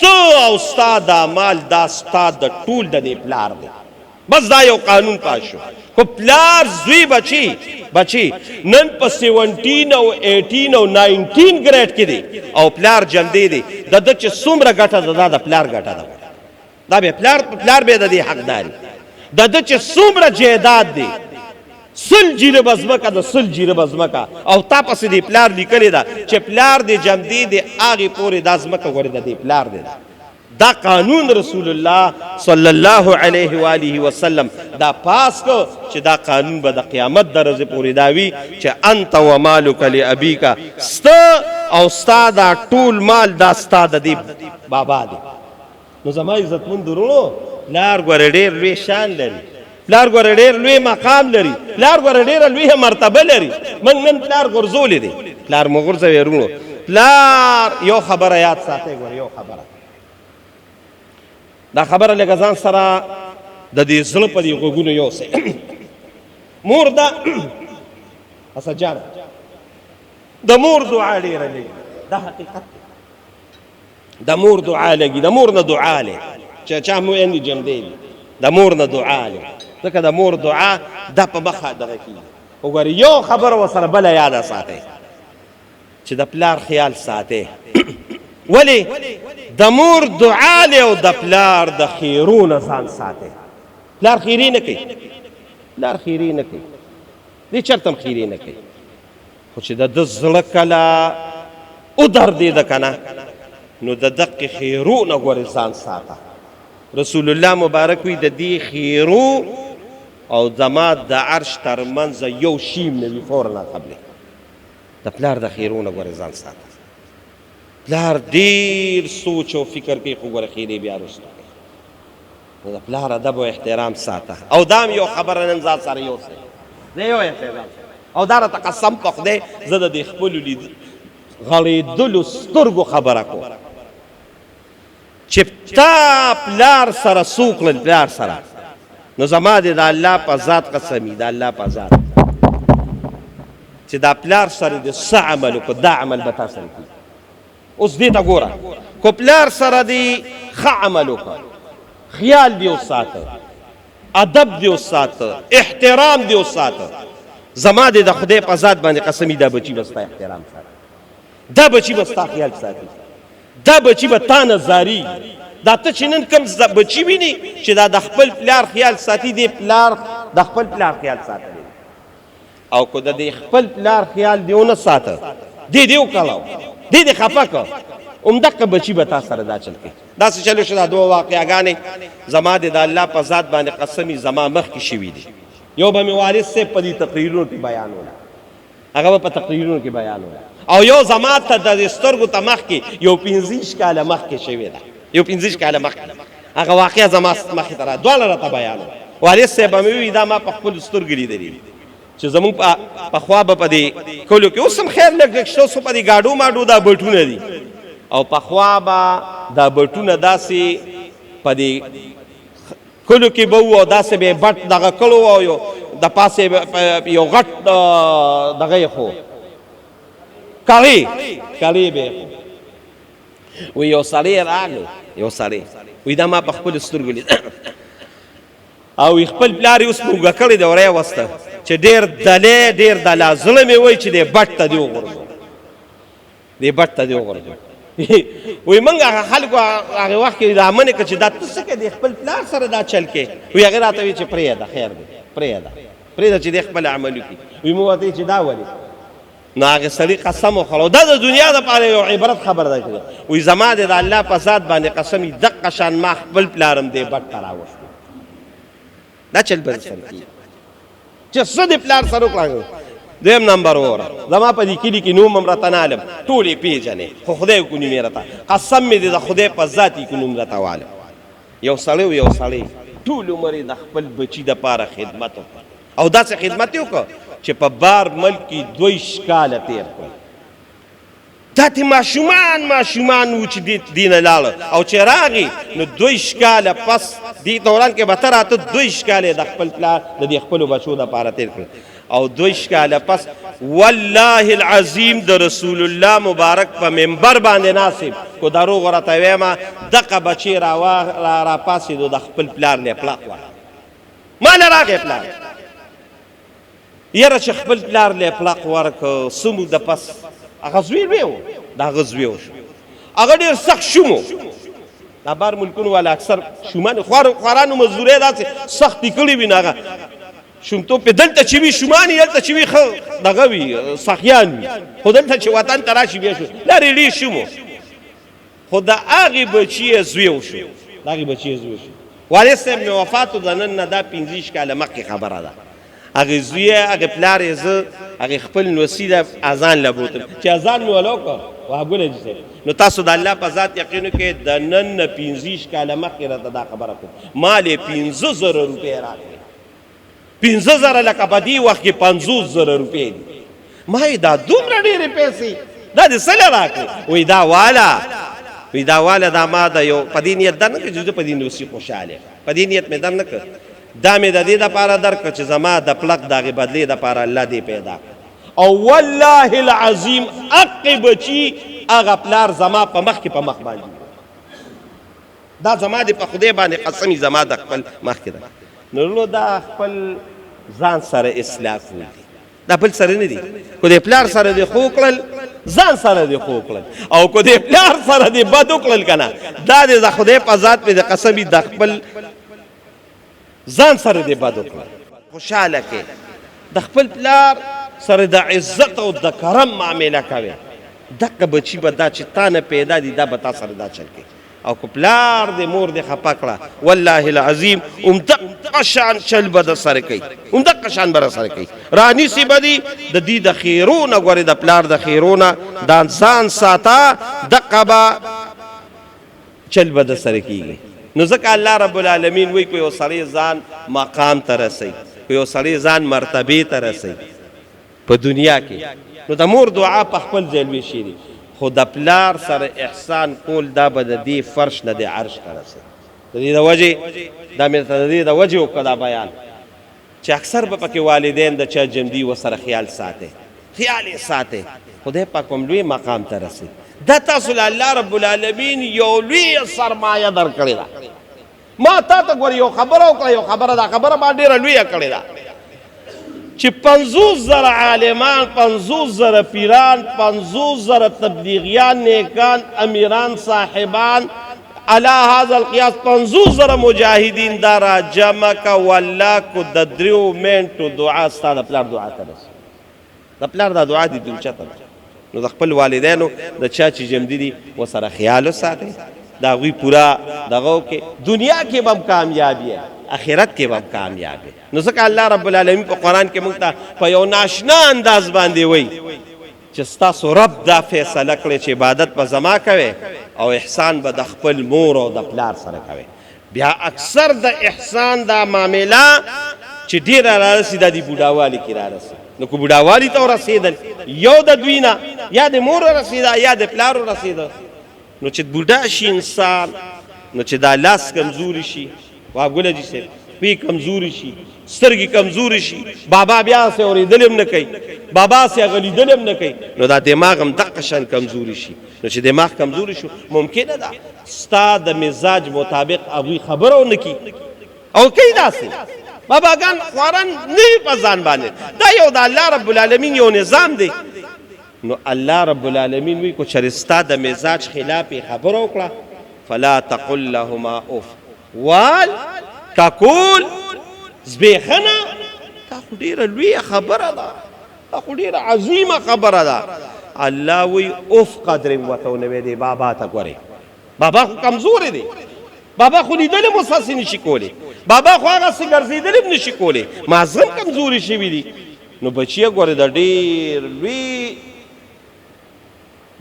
S1: ته او ستا دا مال دا ستا د ټول د دې پلار دی بس دا یو قانون پاس شو. خو پلار زوی بچی نن په 17 او 18 او 19 ګریډ کې دی او پلار جلدی دی د د چې څومره ګټه ده د پلار ګټه ده، دا به پلار به د دې حقدار د د چې څومره جیداد دی، سل جیره بزمکه د سل جیره بزمکه او تا پسې دی پلار لیکلی ده چې پلار دی جمدی دی هغې پورې دا ځمکه غورې د دې پلار دی. دا قانون رسول الله صلی الله علیه و آله وسلم دا پاس کو چې دا قانون به د قیامت د ورځې پورې دا وي چې انت و مالک لابیک، ستا او ستا دا ټول مال دا ستا د دې بابا دی. نو زما عزتمند ورونو، پلار ګوره ډېر لوی شان لري، پلار ګوره ډېر لوی مقام لري، پلار ګوره ډېره لویه مرتبه لري. موږ نن پلار غورځولی دی، پلار مو غورځوی ورونو. پلار یو خبره یاد ساتئ، ګوره یو خبره، دا خبره لږه ځان سره د دې زړه په دې غوږونو یوسئ. مور دا اسد جان د مور دعا ډېره لګي، دا حقیقت د مور دعا لګي، د مور نه دعا لې چې چا مو یې جمدی دي، د مور نه دعا لې ځکه د مور دعا دا په مخه دغه کېږي. وګورئ یو خبره ورسره بله یاده ساتئ چې د پلار خیال ساتئ. ولې د مور دعا لې او د پلار د خیرونه ځان ساتئ. پلار خیرې نه کوي، پلار خیرې نه کوي، دې چېرته هم خیرې نه کوي، خو چې د ده زړه کله ودردېده که نه نو د دقې خیرو نه ګورې ځان ساته. رسول الله مبارک وي د دې خیرو او زما د عرش ترمنځ یو شیم نه وي فورا قبلې. د پلار د خیرو نه ګورې ځان ساته. پلار ډېر سوچ او فکر کوي خو ګوره خیرې بیا وروسته کوي. نو د پلار ادب او احترام ساته. او دا هم یو خبره نن ځان سره یوسئ، د یو احترام او دا راته قسم په خدای زه د دې خپلو غړېدلو سترګو خبره کوم چې تا پلار سره څوک کړل، پلار سره، نو زما دې د الله په ذات قسمي، د الله په ذات چې دا پلار سره دې څه عمل وکړو دا عمل به تا سره کېږي. اوس دې ته ګوره، کو پلار سره دې ښه عمل وکړه، خیال دې وساته، ادب دې وساته، احترام دې وساته، زما دې د خدای په ذات باندې قسمي دا بچي به ستا احترام ساتي، دا بچي به ستا خیال ساتي، دا بچي به تا نه زاري. دا ته چې نن کوم بچي ویني چې دا د خپل پلار خیال ساتي، دې پلار د خپل پلار خیال ساتلی، او که د دې خپل پلار خیال دې ونه ساته، دې دې وکړو، دې دې خفه کړه، همدغه بچي به تا سره دا چل کوي. داسې چلو شو دا دوه واقعګانې زما دې د الله په ذات باندې قسمي زما مخکې شوي دي. یو به مې والد صاحب په دې تقریرونو کې بیانوله، هغه به په تقریرونو کې بیانوله، او یو زما ته د سترګو ته مخکې یو 15 کاله مخکې شوې ده، یو 15 کاله مخکې هغه واقعه زما مخې ته دواړه راته بیانوله. والد صاحب به مې ووي دا ما په خپلو سترګو لیدلي چې زمونږ پخوا به په دې کلیو کې، اوس هم خیر لږ لږ شته، اوس په دې ګاډو ماډو دا بټونه دي، او پخوا به دا بټونه داسې په دې کلیو کې به وو او داسې به یې بټ دغه کړو او یو د پاسې یو غټ دغه یې خو کړی به یې خو. وی یو سړی راغی، یو سړی وی دا ما په خپلو سترګو لید او خپل پلار یې اوس په اوږه کړی دی، ور یې وسته چې ډېر دلی ډېر دلا زړه مې وایي چې دې بټ ته دې وغورځو، دې بټ ته دې وغورځو. وی موږ هغه خلکو هغې وخت کې دا منې کړه چې دا ته څه کوې د خپل پلار سره دا چل کې. وی هغې راته وایي چې پرېږده خیر دی، پرېږده چې دې خپل عمل وکړي. وی موږ ورته چې دا ولې، نو هغې سړي قسم وخوړو. دا د دنیا دپاره یو عبرت خبر ده. وی زما دې د الله په ذات باندې قسم وي دقه شان ما خپل پلار هم دې بټ ته راوښتو. دا چل به سره کېږي چې څه دې پلار سره وکړه. دویم نمبر وره زما په دې کلي کې نوم هم راته نه علم، ټول یې پېژنې، خو خدای کو نوم یې راته قسم مې دې د خدای په ذات یې کو نوم راته والم. یو سړی و یو سړی ټول عمر یې د خپل بچي دپاره خدمت وکړه، او داسې خدمت یې وکړه چې په بار ملک کې 22 کاله تېر کړل. دا ته ماشومان و چې دې نه لاړه، او چې راغی نو 22 کاله پس دې دوران کې به ته راته 22 کاله د خپل پلار د دې خپلو بچو دپاره تېر کړل، او 22 کاله پس والله العظیم د رسول الله مبارک په منبر باندې ناصب کو دروغ راته وایم دغه بچی را پاسېدو د خپل پلار نه پلاق وه ما له راغی پلار یاره چې خپل پلار له اطلاق ورکړ سمو د پس هغه زوی لوی و د هغه زوی و هغه ډېر سخت شوم و دا بار ملکونو والا اکثر شومان خوارانو مزدورۍ داسې سختې کړې وي نو هغه شومتوب پې دلته چې وي شومان یې هلته چې وي ښه دغه وي سخیان وي خو دلته چې وطن ته راشي بیا شو لرې ډېر شوم و خو د هغې بچي یې زوی وشو د هغې بچي یې زوی وشو والد صاحب مې وفات و د نن نه دا 15 کاله مخکې خبره ده هغې زوی یې هغې پلار یې زه هغې خپل نوسي د اذان له بوتلم چې اذان مې وله وکړ وهابونه جي صاحب نو تاسو د الله په ذات یقین وکړئ د نن نه 15 کاله مخکې راته دا خبره کوم ما لې 15,000 روپۍ راکړې 15,000 لکه په دې وخت کې 50,000 روپۍ دي ما یې دا دومره ډېرې پیسې دا دې څه له راکړې وایي دا واله دا ما د یو په دې نیت در نه کړ چې زه په دې نوسي خوشحاله په دې نیت مې در نه کړ دا مې د دې دپاره درکړه چې زما د پلک د هغې بدلې دپاره الله دې پیدا کړ او والله العظیم حق بچي هغه پلار زما په مخ کې په مخ باندې دا زما د په خدای باندې قسمي زما د خپل مخ کې ده نو دا خپل ځان سره اصلاح کول دي دا بل سره نه دي کو د پلار سره دې خو کړل ځان سره دې خو کړل او کو د پلار سره دې بد وکړل که نه دا د خدای په ذات مې د قسمي د خپل ځان سره دې بد وکړل خوشحاله کې د خپل پلار سره د عزت او د کرم معامله کوي دغه بچي به دا چې تا نه پیدا دي دا به تا سره دا چل کوي او که پلار دې مور دې خفه کړه والله العظیم همدغه شان چل به در سره کوي همدغه شان به راسره کوي رانیسي به دي د دې د خیرونه ګورې د پلار د خیرونه دا ځان ساته دغه به چل به در سره کېږي نو ځکه الله رب العالمین وایي که یو سړی ځان مقام ته رسوي که یو سړی ځان مرتبې ته رسوي په دنیا کې نو د مور دعا په خپل ځای لوی شي دي خو د پلار سره احسان کول دا به د دې فرش نه د عرش ته رسوي د دې د وجې دا مې ته د دې د وجې وکړه دا بیان چې اکثر به پکې والدین د چا جمدي ورسره خیال ساتي خیال یې ساتي خدای پاک هم لوی مقام ته رسوي دا تاسو له الله رب العالمین یو لوی سرمایه درکړې ده ما تا ته ګورې یو خبره وکړه یو خبره دا خبره ما ډېره لویه کړې ده چې 50,000 عالمان 50,000 پیران 50,000 تبلیغیان نیکان امیران صاحبان علی هذا القیاس 50,000 مجاهدین دا را جمع کا والله کو د دریو منټو دعا ستا د پلار دعا ته رسي د پلار دا دعا دي دل چاته نو د خپل والدینو د چا چې جمدي دي ورسره خیال وساتئ د هغوی پوره دغه وکړئ دنیا کې به هم کامیاب یې اخرت کې به هم کامیاب یې نو ځکه الله رب العالمین په قرآن کې موږ ته په یو ناشنا انداز باندې وایي چې ستاسو رب دا فیصله کړې چې عبادت به زما کوئ او احسان به د خپل مور او د پلار سره کوئ بیا اکثر د احسان دا معامله چې ډېره رارسي دا د بوډاوالي کې رارسي نو که بوډاوالي ته ورسېدل یو د دوی نه یا د مور ورسېده یا د پلار ورسېده نو چې بوډا شي انسان نو چې دا لاس کمزوري شي وابګله جي صاحب پی کمزوري شي سترګې کمزوري شي بابا بیا سې اورېدل هم نه کوي بابا سې هغه لیدل هم نه کوي نو دا دماغ هم دقه شان کمزوري شي نو چې دماغ کمزوري شو ممکنه ده ستا د مزاج مطابق هغوی خبره ونه کي او کوي داسې باباګان خواران نه وي په ځان باندې دا یو د الله رب العالمین یو نظام دی نو الله رب العالمین وی کو چېرې ستا د مزاج خلاف یې خبره وکړه فلا تقل لهما اف وال کاکول زبېښنه دا خو ډېره لویه خبره ده دا خو ډېره عظیمه خبره ده الله وی اف قدر یې ورته ونه ویلې بابا ته ګورې بابا خو کمزوری دی بابا خو لیدل هم اوس هسې نشي کولی بابا خو هغسې ګرځېدل هم نشي کولی مازغه هم کمزوري شوي دي نو بچیه ګورې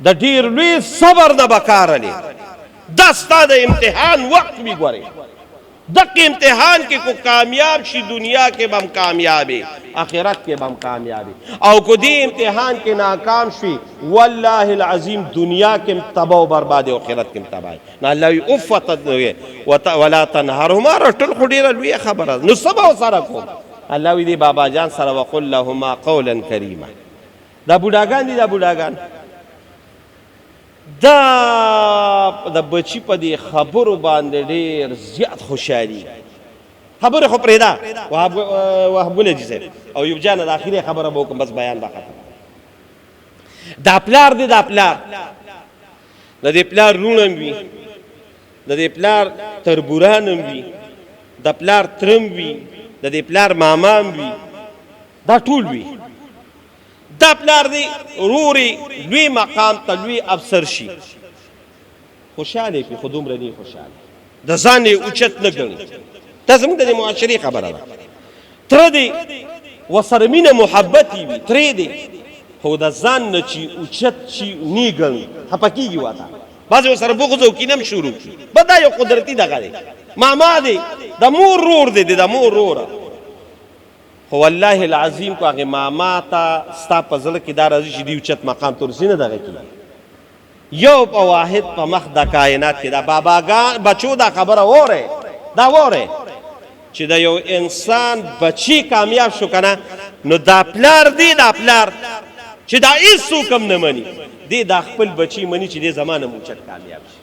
S1: د ډېر لوی صبر نه به کار اخلي دا ستا د امتحان وخت وي ګورې دغه امتحان کې کو کامیاب شي دنیا کې به هم کامیابي آخرت کې به هم کامیابي او کو دې امتحان کې ناکام شي والله العظیم دنیا کې هم تباه و برباد او آخرت کې هم تباه نو الله وي اف ولا تنهرهما رټل خو ډېره لویه خبره نو څه به ورسره کوم الله وي دې بابا جان سره وقل لهما قولا کریما دا بوډاګان دي دا بوډاګان دا د بچی په دې خبرو باندې ډېر زیات خوشحالي خبره خو پرېدا وهب ګل جی صاحب او ایوب جان د اخیری خبره به وکم بس بیان به ختم. دا پلار دی دا پلار د دې پلار رونم وي د دې پلار تربورانم وي د پلار ترم وي د دې پلار مامام وي دا ټول وي. دا پلار دی روري لوی مقام ته لوی افسر شي خوشاله پی خودم رنی خوشاله د ځان اوچت نه ګڼي. دا زموږ د معاشري خبره ده. تر دې وسره مینه محبت وي ترې دې خو د ځان نه چې اوچت شي نه ګڼي خفه کېږي واته بعضې ورسره بغض او کینه هم شروع کړي. به دا یو قدرتي دغه دی ماما دی د مور رور دی د مور روره خو والله العظیم کو هغې ماما ته ستا په زړه کې دا راځي چې دې اوچت مقام ته ورسي نه دغه کېږي. یو په واحد په مخ د کائنات کې دا باباګان بچو دا خبره وره دا وره چې د یو انسان بچی کامیاب شو کنه نو دا پلار دی دا پلار چې دا هیڅوک هم نه مني دی دا خپل بچی مني چې دې زمانه موچت کامیاب شي.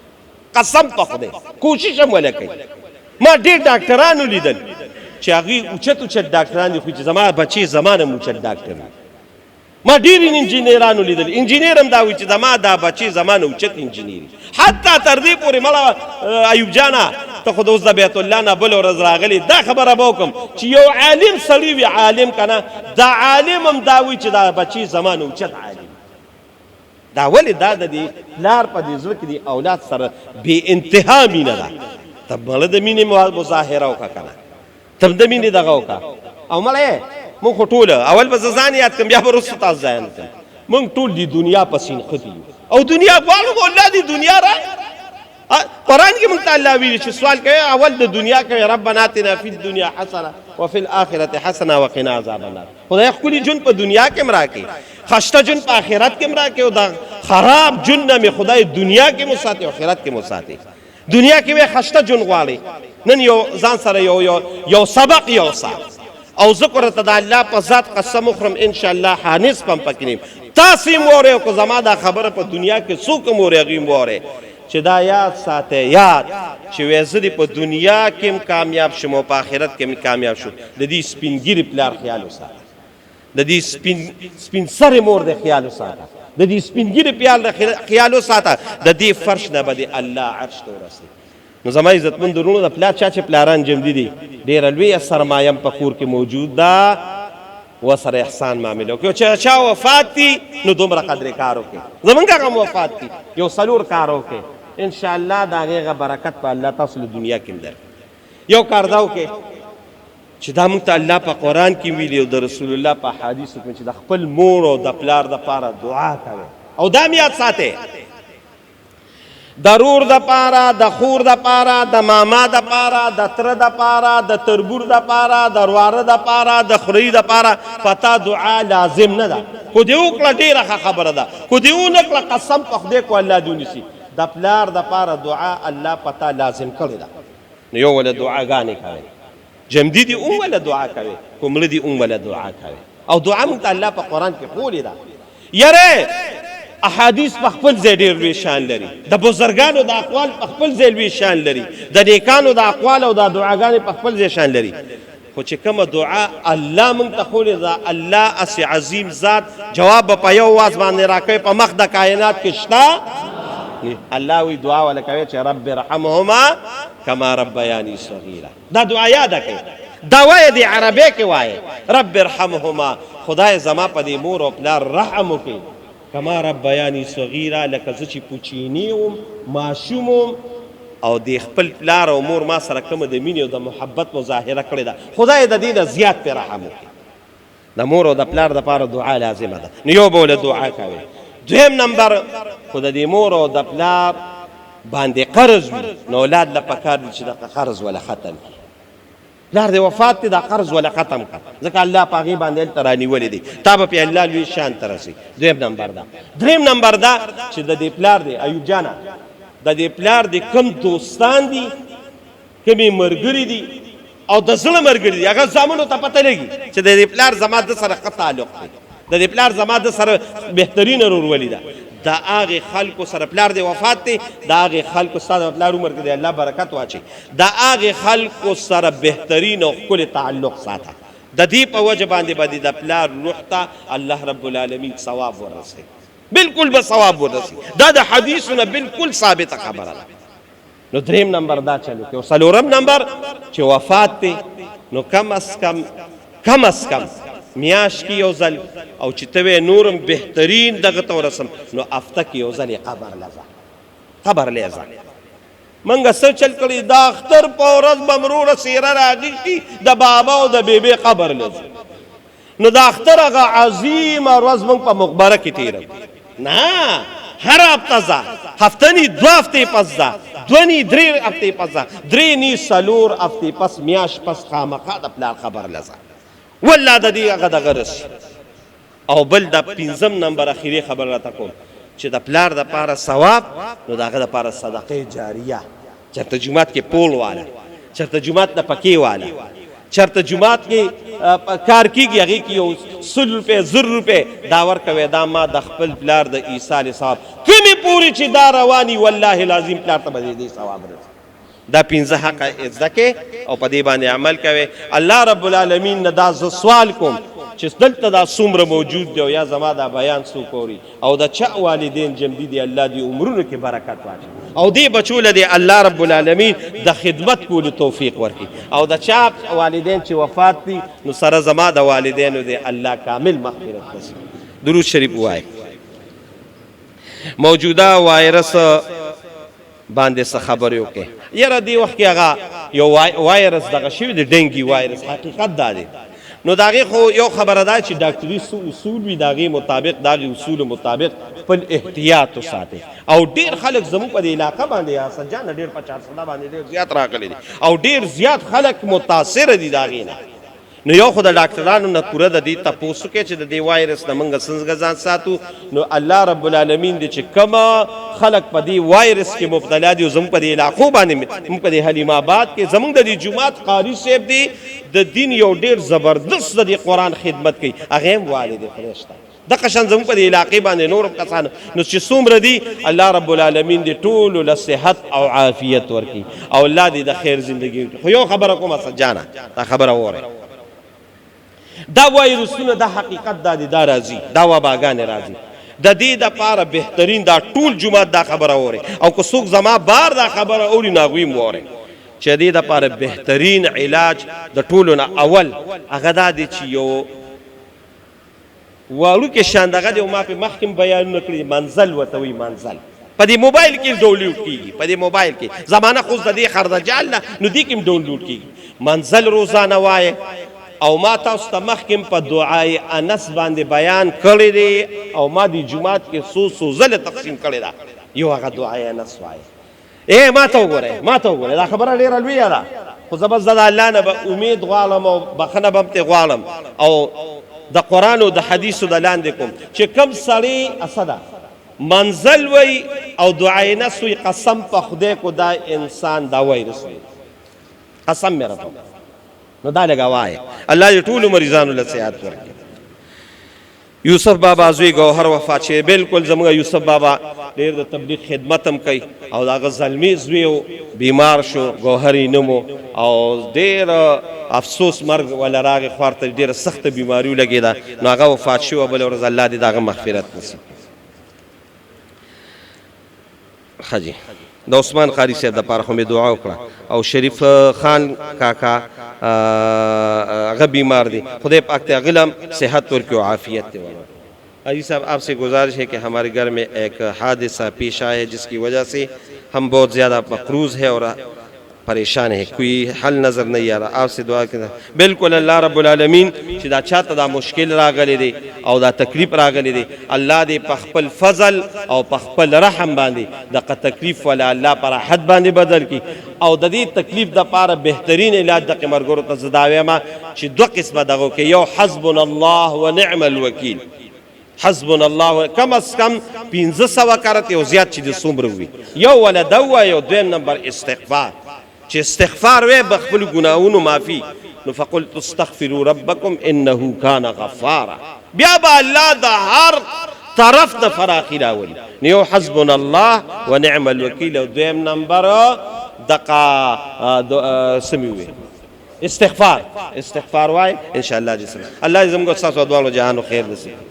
S1: قسم په خدای کوشش هم ولا کوي. ما ډېر ډاکټرانو لیدل چې هغوی اوچت ډاکټران دي خو چې زما بچی زمانه موچت ډاکټر وي. ما ډېر انجینرانو لیدل انجینر هم دا وایي چې زما دا بچی زمانه اوچت انجینر حتی تر دې پورې مړه ایوب جانه ته خو د اوس د بیت الله نه بله ورځ راغلی دا خبره به وکړم چې یو عالم سړی وي عالم که نه دا عالم هم دا وایي چې دا بچی زمانه اوچت عالم. دا ولې دا د دې پلار په دې زړه کې د اولاد سره بې انتها مینه ده. ته مړه د مینې مظاهره وکړه که نه ته د مینې دغه وکړه او مړه مونږ خو ټوله اول به زه ځان یاد کړم بیا به وروسته تاسو ځان کړم. مونږ ټول د دنیا پسې نښتي یو او دنیا غواړو الله دې دنیا را قرآن کې مونږ ته الله ویلي چې سوال کوي اول د دنیا کوي ربنا آتنا فی الدنیا حسنه وفي الاخرة حسنه وقنا عذاب النار. خدای ښکلي ژوند په دنیا کې هم راکړي خسته ژوند په آخرت کې هم راکړي او دا خراب ژوند نه مې خدای دنیا کې مو ساتي او آخرت کې مو ساتي. دنیا کې وې خسته ژوند غواړي نن یو ځان سره یو سبق یوسه او ذکر ته د الله په ذات قسم وخورم انشاءالله حانس پم پکې نیم تاسې هم واورئ او که زما دا خبره په دنیا کې څوک هم واورئ هغوی هم واورئ چې دا یاد ساتئ یاد چې وایي زه دې په دنیا کې هم کامیاب شم او په آخرت کې هم کامیاب شم. د دې سپین ګیري پلار خیال وساته د دې سپین سرې مور د خیال وساته د دې سپین ګیري پیال د خیال وساته د دې فرش نه به د الله عرش ته ورسئ. نو زما عزتمند وروڼو د پلار چا چې پلاران جمدي دي ډېره لویه سرمایه هم په کور کې موجود ده ورسره احسان معامله وکړي. چې چا وفات دي نو دومره قدرې کار وکړي. زمونږ هغه وفات دي یو 4 کار وکړي انشاءالله د هغې هغه برکت په الله تاسو له دنیا کې هم درکړي. یو کار دا وکړي چې دا موږ ته الله په قرآن کې ویلي او د رسول الله په حدیثو کې چې د خپل مور او د پلار دپاره دعا کوئ او دا هم یاد ساتئ د رور د پاره د خور د پاره د ماما د پاره د تره د پاره د تربور د پاره د رواره د پاره د خوري د پاره پتا دعا لازم نه ده. خو دې وکړه ډېره ښه خبره ده خو دې ونه کړه قسم په خدای کو الله دې ونیسي د پلار د پاره دعا الله پتا لازم کړې ده. نو یو وله دعاګانې کوئ جمدي دي هم وله دعا کوئ کومړه دي هم وله دعا کوئ او دعا موږ ته الله په قرآن کې ښولې ده. یاره احادیث په خپل ځای ډېر لوی شان لري د بزرګانو د اقوال په خپل ځای لوی شان لري د نیکانو د اقوال او د دعاګانې په خپل ځای شان لري خو چې کومه دعا الله موږ ته ښولې ده الله اسې عظیم ذات جواب به په یو واز باندې راکوي په مخ د کائنات کې شته. الله وی دعا ولا کوي چې رب ارحمهما کما ربیانی صغیرا. دا دعا یاده کړئ دا وایه د عربی کې وایه رب ارحمهما خدای زما په دې مور او پلار رحم وکړي کما ربیانی صغیرا لکه زه چې کوچینی وم ماشوم وم او د خپل پلار او مور ما سره کومه د مینې او د محبت مظاهره کړې ده خدای د دې نه زیات پرې رحم وکړي. د مور او د پلار دپاره دعا لازمه ده. نو یو به له دعا کوئ. دویم نمبر خو د دې مور او د پلار باندې قرض وي نو اولاد له پکار دي چې دغه قرض وله ختم کړي. پلار دې وفات دی دا قرض وله ختم کړه ځکه الله په هغې باندې هلته رانیولې دی تا به پې الله لوی شان ته رسي. دویم نمبر دا. دریم نمبر دا چې د دې پلار دی ایوب جانه د دې پلار دی کم دوستان دي کمې ملګري دي او د زړه ملګري دي هغه زامنو ته پته لګي چې د دې پلار زما د سره ښه تعلق دی د دې پلار زما د سره بهترینه ورورولي ده. دا هغه خلکو سره پلار دی وفات دی دا هغه خلکو سره پلار عمر کې دی الله برکت واچي دا هغه خلکو سره بهترین او ښکلی تعلق ساته د دې په وجه باندې د پلار روح ته الله رب العالمین ثواب ورسوي بالکل به ثواب ورسوي دا د حدیثونه بالکل ثابته خبره ده نو دریم نمبر دا چلو کې او څلورم نمبر چې وفات دی نو کم از کم میاش کې یو ځل او چې ته نورم بهترین دغه ته ورسم نو هفته کې یو ځل قبر لزه منګه څه چل کړي دا اختر په ورځ به مروره څیره راغېږي د بابا او د بیبي قبر لزه نو دا اختر هغه عظیمه ورځ موږ په مقبره کې تېروو نه هر هفته ځه هفته نی دوه هفتې پس ځه دوه نی درې هفتې پس ځه درې نی څلور هفتې پس میاشت پس خامخا د پلار خبر لزه والله د دې هغه دغه رسي او بل د پنځم نمبر اخیری خبر راته کوم چې د پلار دپاره ثواب نو د هغه دپاره صدقې جاریه چېرته جومات کې پول والا چېرته جومات نه پکې والا چېرته جومات کې کار کېږي هغې کې یو 100 روپۍ 1000 روپۍ دا ورکوئ دا ما د خپل پلار د عیسی علیه السلام کومې پورې چې دا رواني والله لازم پلار ته به دې ثواب رسي دا پنځه حقه زده کې او په دې باندې عمل کوي الله رب العالمین نه دا زه سوال کوم چې دلته دا څومره موجود دی او یا زما دا بیان څوک اوري او د چا والدین جمدي دي الله دې عمرونو کې برکت واچوي او دې بچو له دې الله رب العالمین د خدمت کولو توفیق ورکړي او د چا والدین چې وفات دي نو سره زما د والدینو دې الله کامل مغفرت وکړي درود شریف ووایئ موجوده وایرس باندې څه خبرې وکړې یاره دې وخت کې هغه یو وایرس دغه شوي دی ډنګي وایرس حقیقت دا دی نو د هغې خو یو خبره دا چې ډاکټري څه اصول وي د هغې مطابق د هغې اصولو مطابق خپل احتیاط وساتئ او ډېر خلک زموږ په دې علاقه باندې حسن جانه ډېر په چارسده باندې ډېر زیات راغلی دي او ډېر زیات خلک متاثره دي د هغې نه نو یو خو د ډاکټرانو نه پوره د دې تپوس وکړئ چې د دې وایرس نه موږ څنګه ځان ساتو نو الله رب العالمین دی چې کومه خلک په دې وایرس کې مبتلا دي او زموږ په دې علاقو باندې موږ په دې حلیم آباد کې زموږ د دې جومات قاري صاحب دی د دین یو ډېر زبردست د دې قرآن خدمت کوي هغې هم والد خدای شته دغه شان زموږ په دې علاقې باندې نور کسان نو چې څومره دي الله رب العالمین دې ټولو له صحت او عافیت ورکړي او الله دې د خیر زندګي خو یو خبره کوم اسد جانه دا خبره واورئ دا وایرسونه دا حقیقت دا دی دا راځي دا وباګانې راځي د دې دپاره بهترین دا ټول جومات دا خبره اوري او که څوک زما بار دا خبره اوري نو هغوی م واورئ چې د دې دپاره بهترین علاج د ټولو نه اول هغه دا دی چې یو وړوکې شان دغه دی او ما پې مخکې بیانونه کړي منزل ورته وایي منزل په دې موبایل کې ډاونلوډ کېږي په دې موبایل کې زمانه خو د دې خردجال نه نو دې کې هم ډاونلوډ کېږي منزل روزانه وایه او ما تاسو ته مخکې په دعای انس باندې بیان کړی دی او ما د جومات کې څو ځله تقسیم کړې ده یو هغه دعای انس وایي ما ته وګورئ دا خبره ډېره لویه ده خو زه بس د الله نه به امید غواړم او بخښنه به هم ترې غواړم او د قرآن او د حدیثو د لاندې کوم چې کوم سړی اسده منزل وی او دعای انس وی قسم په خدای کو دا انسان دا وایرس وی قسم مې راته نو دا لږه وایه الله دې ټولو مریضانو له صحت ورکړي یوسف بابا زوی گوهر وفات شوی بالکل زموږ یوسف بابا ډېر د تبلیغ خدمت هم کوي او د هغه زلمی زوی و بیمار شو گوهر یې نه مو او ډېر افسوس مرګ وله راغې خوار ته ډېره سخته بیماري ولګېده نو هغه وفات شوی بله ورځ الله دې د هغه مغفرت نصیب ښه جي د عثمان قاري صاحب دپاره خو مې دعا وکړه او شریف خان کاکا هغه بیمار دی خدای پاک ته هغه هم صحت ورکړي او عافیت دے حاجی صاحب آپ سے گزارش ہے کہ ہمارے گھر میں ایک حادثہ پیش آیا ہے جس کی وجہ سے ہم بہت زیادہ مقروض ہے اور پریشان ہے کوئی حل نظر نہیں آ رہا آپ سے دعا کرنا بالکل اللہ رب العالمین چې دا چاته دا مشکل راغلی دی او دا تکلیف راغلی دی الله دې په خپل فضل او په خپل رحم باندې دغه تکلیف ولا الله پر راحت باندې بدل کی او د دې تکلیف دپاره بهترین علاج د مرګرو ته زه دا وایم چې دوه قسمه دغه کې یو حسبنا الله ونعم الوکیل حسبنا الله کم از کم 1500 کرت یو زیات چې د څومره وي یو ولا دوا یو دویم نمبر استغفار چې استغفار وې بخپل ګناهونو معافي نو فقلت استغفروا ربکم انه کان غفارا بیا به الله د هر طرف نه فراخي راولي نیو حسبنا الله ونعم الوکیل او دویم نمبر دقا سمیوي استغفار وای ان شاء الله جسم الله زموږ تاسو دوالو جهانو خیر نصیب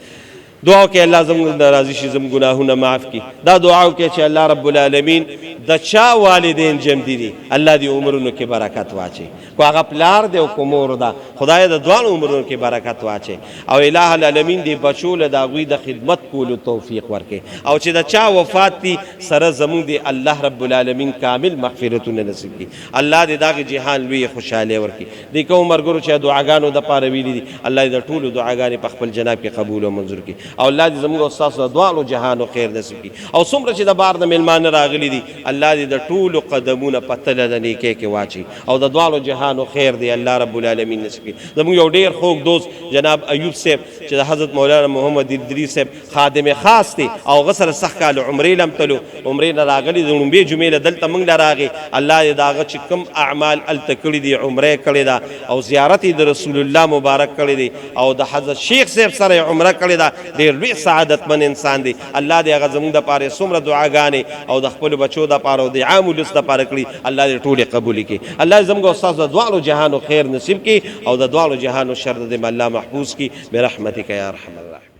S1: دعا کې الله زموږ راضي شي زموږ ګناهونه معاف کړي دا دعا کې چې الله رب العالمین د چا والدین جمع دي الله دې عمرونو کې برکت واچي کو هغه پلار دی او کو مور ده خدای د دوه عمرونو کې برکت واچي او الٰه العالمین دې بچو له داغوی د خدمت کولو توفیق ورکړي او چې د چا وفات دي سره زموږ دی الله رب العالمین کامل مغفرتونه نصیب کړي الله دې داغه جهان لوی خوشاله ورکړي دې کوم مرګرو چې دعاګانو د پاره ویلي دي الله دې ټولو دعاګانې په خپل جناب کې قبول او منظور کړي او الله دې زموږ استاد دوالو جهانو خیر نصیب کړي او څومره چې د بار د ملمان راغلي دي الله دې د ټولو قدمونه په تله د نیکۍ کې واچي او د دوالو جهانو خیر دی الله رب العالمین نصیب کړي زموږ یو ډېر خوږ دوست جناب ایوب صاحب چې د حضرت مولانا محمد ادریس صاحب خادم خاص دی او غسر سخت کال عمرې لم تلو عمرې نه راغلي د لومبې جمعې له دلته موږ له راغې الله دې د هغه چې کوم اعمال هلته کړي دي عمرې کړې ده او زیارت یې د رسول الله مبارک کړی دی او د حضرت شیخ صاحب سره یې عمره کړې ده ډېر لوی سعادتمند انسان دی الله دې هغه زموږ دپاره څومره دعاګانې او د خپلو بچو دپاره او د عام ولس دپاره کړي الله دې ټولې قبولې کړي الله زموږ استاد د دواړو جهانو خیر نصیب کړي او د دواړو جهانو شر دې الله محفوظ کړي برحمتک یا ارحم الراحمین